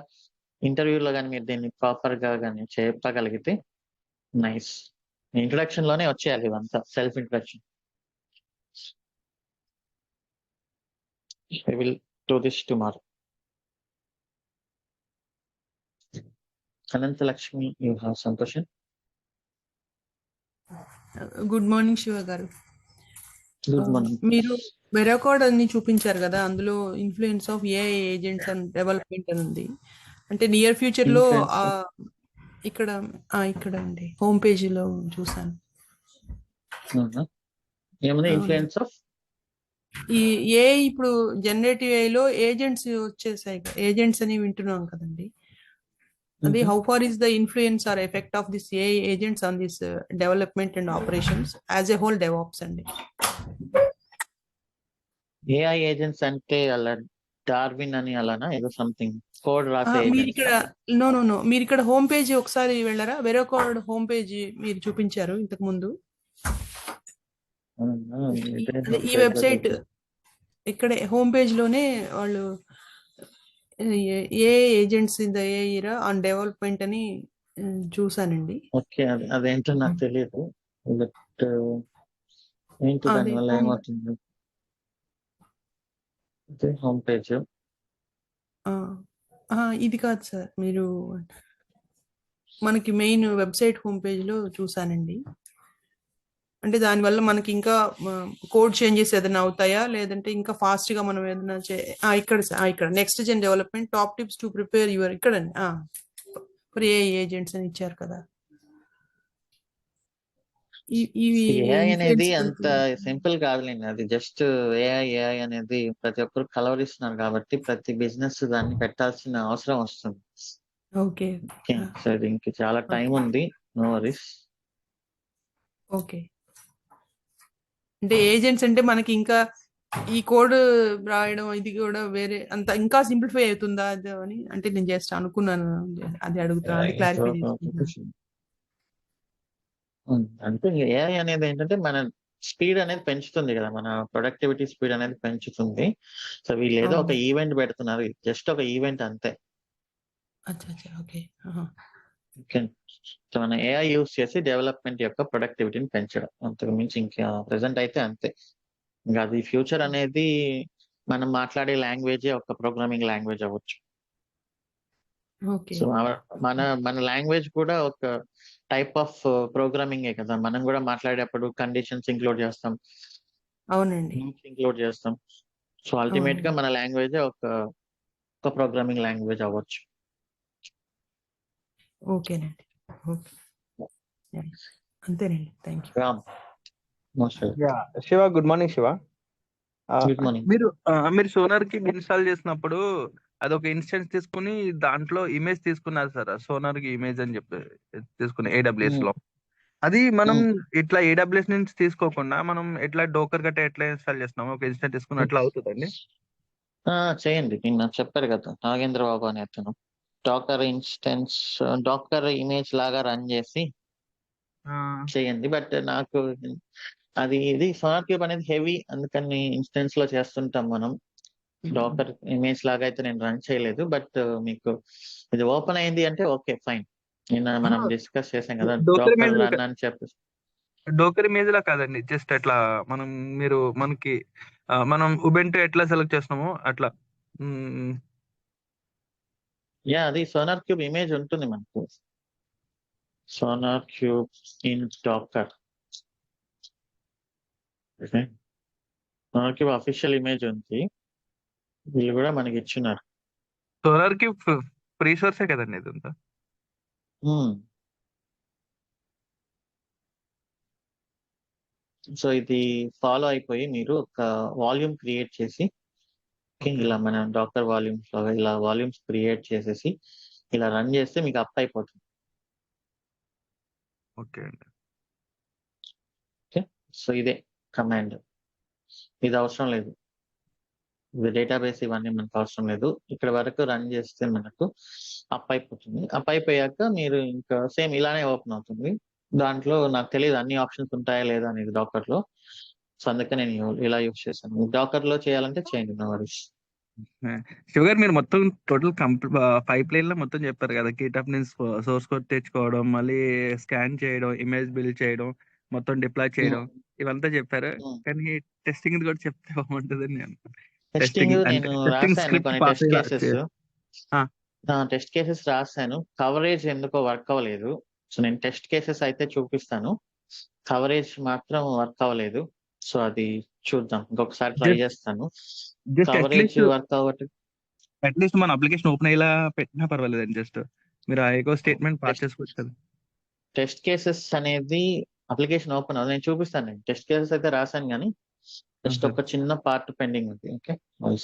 ఇంటర్వ్యూలో కానీ మీరు దీన్ని ప్రాపర్ గా కానీ చెప్పగలిగితే నైస్. ఇంట్రొడక్షన్ లోనే వచ్చేయాలి ఇదంతా, self introduction. I will do this tomorrow. Ananta Lakshmi, you have some question? Good morning Shiva గారు. Good morning. మీరు వెరాకోడ్ అని చూపించారు కదా, అందులో influence of AI agents and development అని ఉంది. అంటే నియర్ ఫ్యూచర్ లో ఇక్కడ ఇక్కడ అండి హోమ్ పేజీలో చూసాను. ఏమన్నా ఇన్ఫ్లుయెన్స్ ఆఫ్ ఈ ఏఐ ఇప్పుడు జనరేటివ్ ఏఐలో ఏజెంట్స్ వచ్చేసాయి, ఏజెంట్స్ అని వింటున్నాం కదండి. అది how far is the influence or effect of this AI agents on this development and operations as a whole DevOps అండి. ఏఐ ఏజెంట్స్ అంటే అలా డార్విన్ అని అలానా ఏదో సంథింగ్ కోడ్ రాసే మీరు ఇక్కడ నో మీరు ఇక్కడ హోమ్ పేజీ ఒకసారి వెళ్ళారా? వెరాకోడ్ హోమ్ పేజీ మీరు చూపించారు ఇంతకు ముందు. ఈ వెబ్సైట్ ఇక్కడే హోమ్ పేజ్ లోనే వాళ్ళు ఏ ఏజెంట్స్ ఇన్ ద ఏరా ఆన్ డెవలప్మెంట్ అని చూసానండి. ఓకే, అదేంటో నాకు తెలియదు. బట్ ఏంటి దానివల్ల ఏమవుతుంది? హోమ్ పేజ్ ఇది కాదు సార్, మీరు మనకి మెయిన్ వెబ్సైట్ హోమ్ పేజ్ లో చూసానండి. అంటే దానివల్ల మనకి ఇంకా కోడ్ చేంజెస్ ఏదైనా అవుతాయా, లేదంటే ఇంకా ఫాస్ట్ గా మనం ఏదైనా ఇక్కడ next gen development top tips to prepare your ఇక్కడ ఫర్ ఏఐ ఏజెంట్స్ అని ఇచ్చారు కదా. ఏఐ అనేది అంత సింపుల్ కాదులేండి. అది జస్ట్ ఏఐ అనేది ప్రతి ఒక్కరు కలవరిస్తున్నారు కాబట్టి ప్రతి బిజినెస్ దాన్ని పెట్టాల్సిన అవసరం వస్తుంది. ఓకే సో దీనికి చాలా టైం ఉంది. No worries. ఓకే. అంటే ఏజెంట్స్ అంటే మనకి ఇంకా ఈ కోడ్ రాయడం ఇది కూడా వేరే అంత ఇంకా సింప్లిఫై అవుతుందా అది అని అంటే నేను జస్ట్ అనుకున్నాను. అది అడుగుతున్నా అంటే క్లారిఫై చేసుకుంటున్నాను. అంటే ఏఐ అనేది ఏంటంటే మన స్పీడ్ అనేది పెంచుతుంది కదా, మన ప్రొడక్టివిటీ స్పీడ్ అనేది పెంచుతుంది. సో వీళ్ళు ఏదో ఒక అవును. ఈవెంట్ పెడుతున్నారు, జస్ట్ ఒక ఈవెంట్ అంతే. అచ్చా అచ్చా ఓకే. ఆహా. ఓకే. సో మన ఏఐ యూస్ చేసి డెవలప్మెంట్ యొక్క ప్రొడక్టివిటీని పెంచడం, అంతకు మించి ఇంకా ప్రెసెంట్ అయితే అంతే. ఇంకా అది ఫ్యూచర్ అనేది మనం మాట్లాడే లాంగ్వేజే ఒక ప్రోగ్రామింగ్ లాంగ్వేజ్ అవ్వచ్చు. ఓకే. సో మన మన లాంగ్వేజ్ కూడా ఒక టైప్ ఆఫ్ ప్రోగ్రామింగే కదా. మనం కూడా మాట్లాడేటప్పుడు కండిషన్స్ ఇంక్లూడ్ చేస్తాం, అవునండి. లూప్స్ ఇంక్లూడ్ చేస్తాం. సో అల్టిమేట్ గా అవునండి. మన లాంగ్వేజే ఒక ప్రోగ్రామింగ్ లాంగ్వేజ్ అవ్వచ్చు. ఓకేనండి. ఓకే. Yeah. అంతేనండి. Thank you. Ram, most welcome. Yeah Shiva, good morning Shiva. Good morning. మీరు సోనార్ కి ఇన్స్టాల్ చేసినప్పుడు అదొక ఇన్స్టెన్స్ తీసుకుని దాంట్లో ఇమేజ్ తీసుకున్నారు సార్, సోనార్ కి ఇమేజ్ అని చెప్పి తీసుకుని AWS లో. అది మనం ఇట్లా AWS నుంచి తీసుకోకుండా మనం ఎట్లా డోకర్ గట్ట ఎట్లా ఇన్స్టాల్ చేస్తున్నాం, ఒక ఇన్స్టెన్స్ తీసుకుని అట్లా అవుతుందండి? చేయండి. నిన్న చెప్పారు కదా నాగేంద్ర బాబు అనే అతను, డాకర్ ఇన్స్టెన్స్, డాకర్ ఇమేజ్ లాగా రన్ చేసి చేయండి. బట్ నాకు ఇది సోనార్ క్యూబ్ అనేది హెవీ, అందుకని ఇన్స్టెన్స్ లో చేస్తుంటాం మనం. డాకర్ ఇమేజ్ లాగా అయితే నేను రన్ చేయలేదు. బట్ మీకు ఇది ఓపెన్ అయింది అంటే ఓకే ఫైన్. నిన్న మనం డిస్కస్ చేసాం కదా డోకర్ డాకర్ ఇమేజ్ రన్ అని చెప్పి. డోకర్ ఇమేజ్ లా కాదండి, జస్ట్ అట్లా మనకి మనం ఉబెంటూ ఎట్లా సెలెక్ట్ చేస్తున్నామో అట్లా. అది సోనార్ క్యూబ్ ఇమేజ్ ఉంటుంది మనకు, SonarQube in docker. SonarQube official image ఉంది, వీళ్ళు కూడా మనకి ఇచ్చున్నారు. సోలార్ కి ఫ్రీ సోర్సే కదండి ఇదంతా. సో ఇది ఫాలో అయిపోయి మీరు ఒక వాల్యూమ్ క్రియేట్ చేసి, ఇలా మన డాక్టర్ వాల్యూమ్స్ లాగా ఇలా వాల్యూమ్స్ క్రియేట్ చేసేసి ఇలా రన్ చేస్తే మీకు అప్ అయిపోతుంది. ఓకే అండి. ఓకే, సో ఇదే కమాండ్, ఇది అవసరం లేదు, ఇది డేటాబేస్ ఇవన్నీ మనకు అవసరం లేదు. ఇక్కడ వరకు రన్ చేస్తే మనకు అప్ అయిపోతుంది. అప్ అయిపోయాక మీరు ఇంకా సేమ్ ఇలానే ఓపెన్ అవుతుంది. దాంట్లో నాకు తెలియదు అన్ని ఆప్షన్స్ ఉంటాయా లేదా అనేది డాకర్ లో, సో అందుకే నేను ఇలా యూజ్ చేశాను. డాకర్ లో చేయాలంటే చేయండి, నో వరీస్. శివ గారు, మీరు మొత్తం టోటల్ పైప్ లైన్ లో మొత్తం చెప్పారు కదా, గిటప్ నుంచి సోర్స్ కోడ్ తెచ్చుకోవడం, మళ్ళీ స్కాన్ చేయడం, ఇమేజ్ బిల్డ్ చేయడం, మొత్తం డిప్లాయ్ చేయడం, ఇవంతా చెప్పారు. కానీ టెస్టింగ్ కూడా చెప్తే బాగుంటుందని నేను టెస్టింగ్ అంటే నేను టెస్టింగ్ రాశాను స్క్రిప్ట్ కొన్ని పాస్ టెస్ట్ కేసెస్ రాశాను. కవరేజ్ ఎందుకో వర్క్ అవ్వలేదు. సో నేను టెస్ట్ కేసెస్ అయితే చూపిస్తాను, కవరేజ్ మాత్రం వర్క్ అవ్వలేదు. సో అది చూద్దాం, ఇంకొకసారి ట్రై చేస్తాను. కవరేజ్ వర్క్ అవ్వట్లేదు. అట్లీస్ట్ మన అప్లికేషన్ ఓపెన్ అయ్యేలా పెట్టినా పర్వాలేదండి, జస్ట్ మీరు ఆ ఎగో స్టేట్మెంట్ పాస్ చేసుకోవచ్చు కదా. టెస్ట్ కేసెస్ అనేది అప్లికేషన్ ఓపెన్ అవ్వదు, నేను చూపిస్తాను. నేను టెస్ట్ కేసెస్ అయితే రాశాను కానీ జస్ట్ ఒక చిన్న పార్ట్ పెండింగ్ ఉంది. Okay,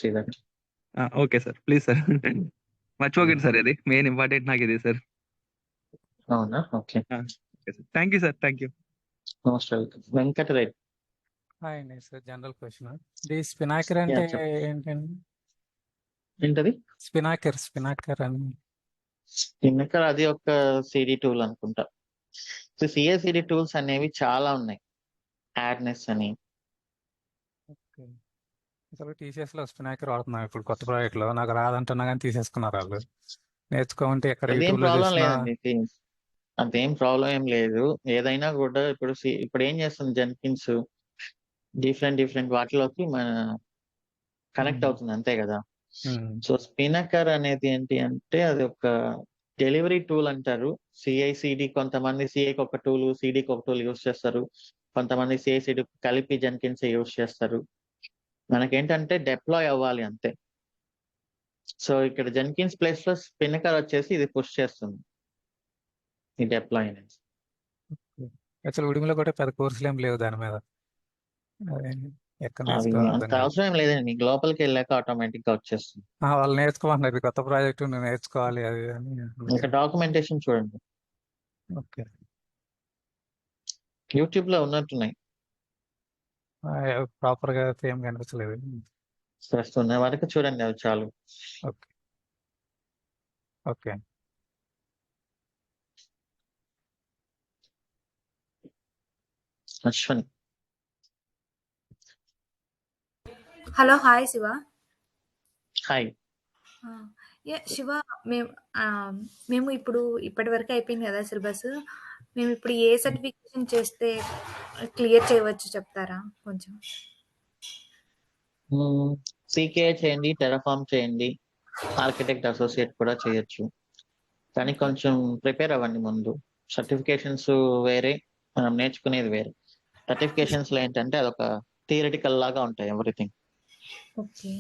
see that. Okay sir, please sir మర్చిపోకండి సార్, ఇది మెయిన్ ఇంపార్టెంట్ నాకు ఇది సార్. అవునా, okay. Thank you sir, thank you. Most welcome. Venkatareddy. Hi అండి సార్, జనరల్ క్వశ్చన్. ఇది స్పినాకర్ అంటే ఏంటండి? ఏంటది స్పినాకర్ అని? స్పినాకర్ అది ఒక సిడి టూల్ అనుకుంటా. సో సిఐసిడి టూల్స్ అనేవి చాలా ఉన్నాయి, యాడ్నెస్ అని. అసలు TCS లో స్పినాకర్ వాడుతున్నాం ఇప్పుడు కొత్త ప్రాజెక్ట్ లో. నాకు రాదంటున్నా కానీ తీసేసుకున్నారు వాళ్ళు. నేర్చుకోమంటే ఎక్కడ అదేం యూట్యూబ్ లో ప్రాబ్లం చూసినా. లేదండి, అదేం ప్రాబ్లం ఏం లేదు. ఏదైనా కూడా ఇప్పుడు ఏం చేస్తుంది జెన్కిన్స్, డిఫరెంట్ వాటిలోకి మన కనెక్ట్ అవుతుంది అంతే కదా. సో స్పినాకర్ అనేది ఏంటి అంటే అది ఒక డెలివరీ టూల్ అంటారు. సిఐసిడి కొంతమంది సిఐకి ఒక టూల్, సిడికి ఒక టూల్ యూస్ చేస్తారు. కొంతమంది సిఐసిడి కలిపి జెన్కిన్స్ యూస్ చేస్తారు. మనకేంటంటే డిప్లాయ్ అవ్వాలి అంతే. సో ఇక్కడ జెన్కిన్స్ ప్లేస్ లో స్పినాకర్ వచ్చేసి ఇది పుష్ చేస్తుంది ఈ డిప్లాయ్ అనేది. అసలు ఉడిమిలో కూడా పెద్ద కోర్సులు ఏం లేవు దాని మీద. ఎక్కడ అది అంత అవసరం ఏం లేదండి, మీకు లోపలికి వెళ్ళాక ఆటోమేటిక్ గా వచ్చేస్తుంది. వాళ్ళు నేర్చుకోమంటారు, కొత్త ప్రాజెక్ట్ నేర్చుకోవాలి అది అని. ఇంకా డాక్యుమెంటేషన్ చూడండి. ఓకే. యూట్యూబ్ లో ఉన్నట్టున్నాయి. ప్రాపర్ గా ఏం కనిపించలేదు. ప్రస్తుతం ఉన్న వరకు చూడండి, అవి చాలు. Okay. Okay. Ashwini. Hello hi Shiva. Hi. Shiva, మేము మేము ఇప్పుడు ఇప్పటి వరకు అయిపోయింది కదా సిలబస్. మేము ఇప్పుడు ఏ సర్టిఫికేషన్ చేస్తే క్లియర్ చేయవచ్చు చెప్తారా కొంచెం? సీకే చేయండి, టెరాఫార్మ్ చేయండి, ఆర్కిటెక్ట్ అసోసియేట్ కూడా చేయొచ్చు. కానీ కొంచెం ప్రిపేర్ అవ్వండి ముందు. సర్టిఫికేషన్స్ వేరే, మనం నేర్చుకునేది వేరే. సర్టిఫికేషన్స్ లో ఏంటంటే అదొక థియరిటికల్ లాగా ఉంటాయి ఎవ్రీథింగ్. ఓకే.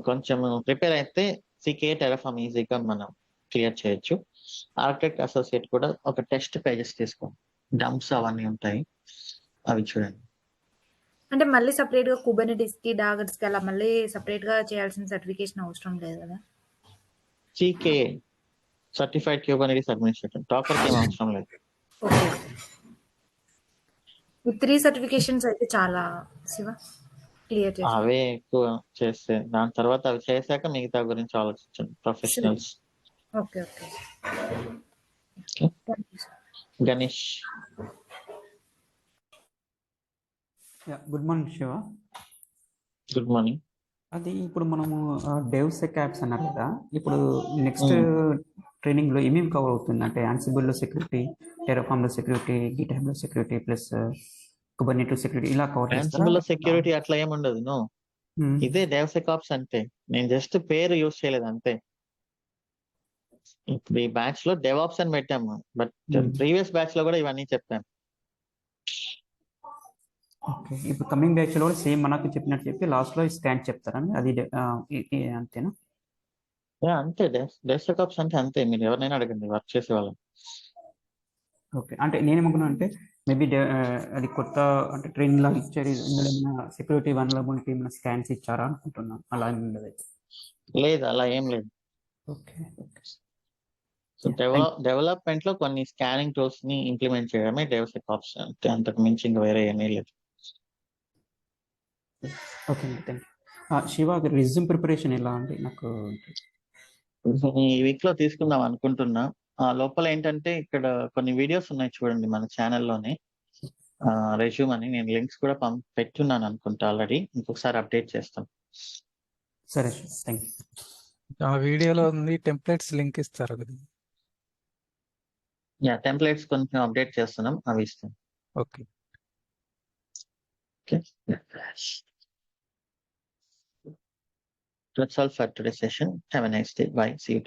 కొంచెం ప్రిపేర్ అయితే సీకే టెరాఫార్మ్ ఈజీగా మనం క్లియర్ చేయొచ్చు. ఆర్కిటెక్ట్ అసోసియేట్ కూడా ఒక టెస్ట్ పేజెస్ తీసుకోండి, డంప్స్ అవన్నీ ఉంటాయి, అవి చూడండి. అంటే మళ్ళీ సపరేట్ గా కుబర్నెటిస్ కి డాగర్స్ కి అలా మళ్ళీ సపరేట్ గా చేయాల్సిన సర్టిఫికేషన్ అవసరం లేదు కదా? CK certified Kubernetes administrator, docker కి ఏం అవసరం లేదు. ఓకే. ఈ 3 సర్టిఫికేషన్స్ అయితే చాలా శివ క్లియర్ చేసి. అవే ఎక్కువ చేస్తే, దాని తర్వాత అవి చేశాక మిగతా గురించి ఆలోచించండి. Professionals. Okay. Okay. Ganesh. Good morning Shiva. Good morning. అది ఇప్పుడు మనము డెవ్సెక్ యాప్స్ అన్నారు కదా, ఇప్పుడు నెక్స్ట్ ట్రైనింగ్ లో ఏమేమి కవర్ అవుతుంది అంటే యాన్సిబుల్ లో సెక్యూరిటీ, టెరాఫార్మ్ లో సెక్యూరిటీ, గిట్హబ్ లో సెక్యూరిటీ ప్లస్ కుబర్నెటిస్ సెక్యూరిటీ ఇలా కవర్ చేస్తారా? యాన్సిబుల్ సెక్యూరిటీ అట్లా ఏముండదు. నో, ఇదే డెవ్సెకాప్స్ అంటే. నేను జస్ట్ పేరు యూజ్ చేయలేదు అంతే. ఇప్పుడు ఈ బ్యాచ్ లో డెవాప్స్ అని పెట్టాము, బట్ ప్రీవియస్ బ్యాచ్ లో కూడా ఇవన్నీ చెప్పాను. ఓకే. ఇప్పుడు కమింగ్ బ్యాచ్ లో కూడా సేమ్ మనకు చెప్పినట్టు చెప్పి లాస్ట్ లో స్కాన్ చెప్తారా? అది అంతేనా? అంతే, డెవ్సెకాప్స్ అంటే అంతే. మీరు ఎవరినైనా అడగండి వర్క్ చేసే వాళ్ళని. ఓకే. అంటే నేనేమనుకున్నా అంటే మేబీ అది కొత్త అంటే ట్రైనింగ్ లాగా ఇచ్చారు, ఇందులో ఏమైనా సెక్యూరిటీ వనరబిలిటీ ఏమైనా స్కాన్స్ ఇచ్చారా అనుకుంటున్నాను. అలా ఏమి ఉండదు. లేదు, అలా ఏం లేదు. ఓకే. సో డెవలప్మెంట్ లో కొన్ని స్కానింగ్ టూల్స్ ని ఇంప్లిమెంట్ చేయడమే డెవ్సెకాప్స్ అంతే, అంతకు మించి ఇంకా వేరే ఏమీ లేదు. ఓకే అండి, thank you. Shiva, resume preparation ఎలా అండి? నాకు ఈ వీక్ లో తీసుకుందాం అనుకుంటున్నా. ఆ లోపల ఏంటంటే ఇక్కడ కొన్ని వీడియోస్ ఉన్నాయి చూడండి మన ఛానల్లోనే, రెజ్యూమ్ అని. నేను లింక్స్ కూడా పెట్టున్నాను అనుకుంటా ఆల్రెడీ. ఇంకొకసారి అప్డేట్ చేస్తాను. సరే, థ్యాంక్ యూ. ఆ వీడియోలో ఉంది, టెంప్లెట్స్ లింక్ ఇస్తారు కదా. టెంప్లెట్స్ కొంచెం అప్డేట్ చేస్తున్నాం, అవి ఇస్తాం. Okay. That's all for today's session. Have a nice day. Bye. See you.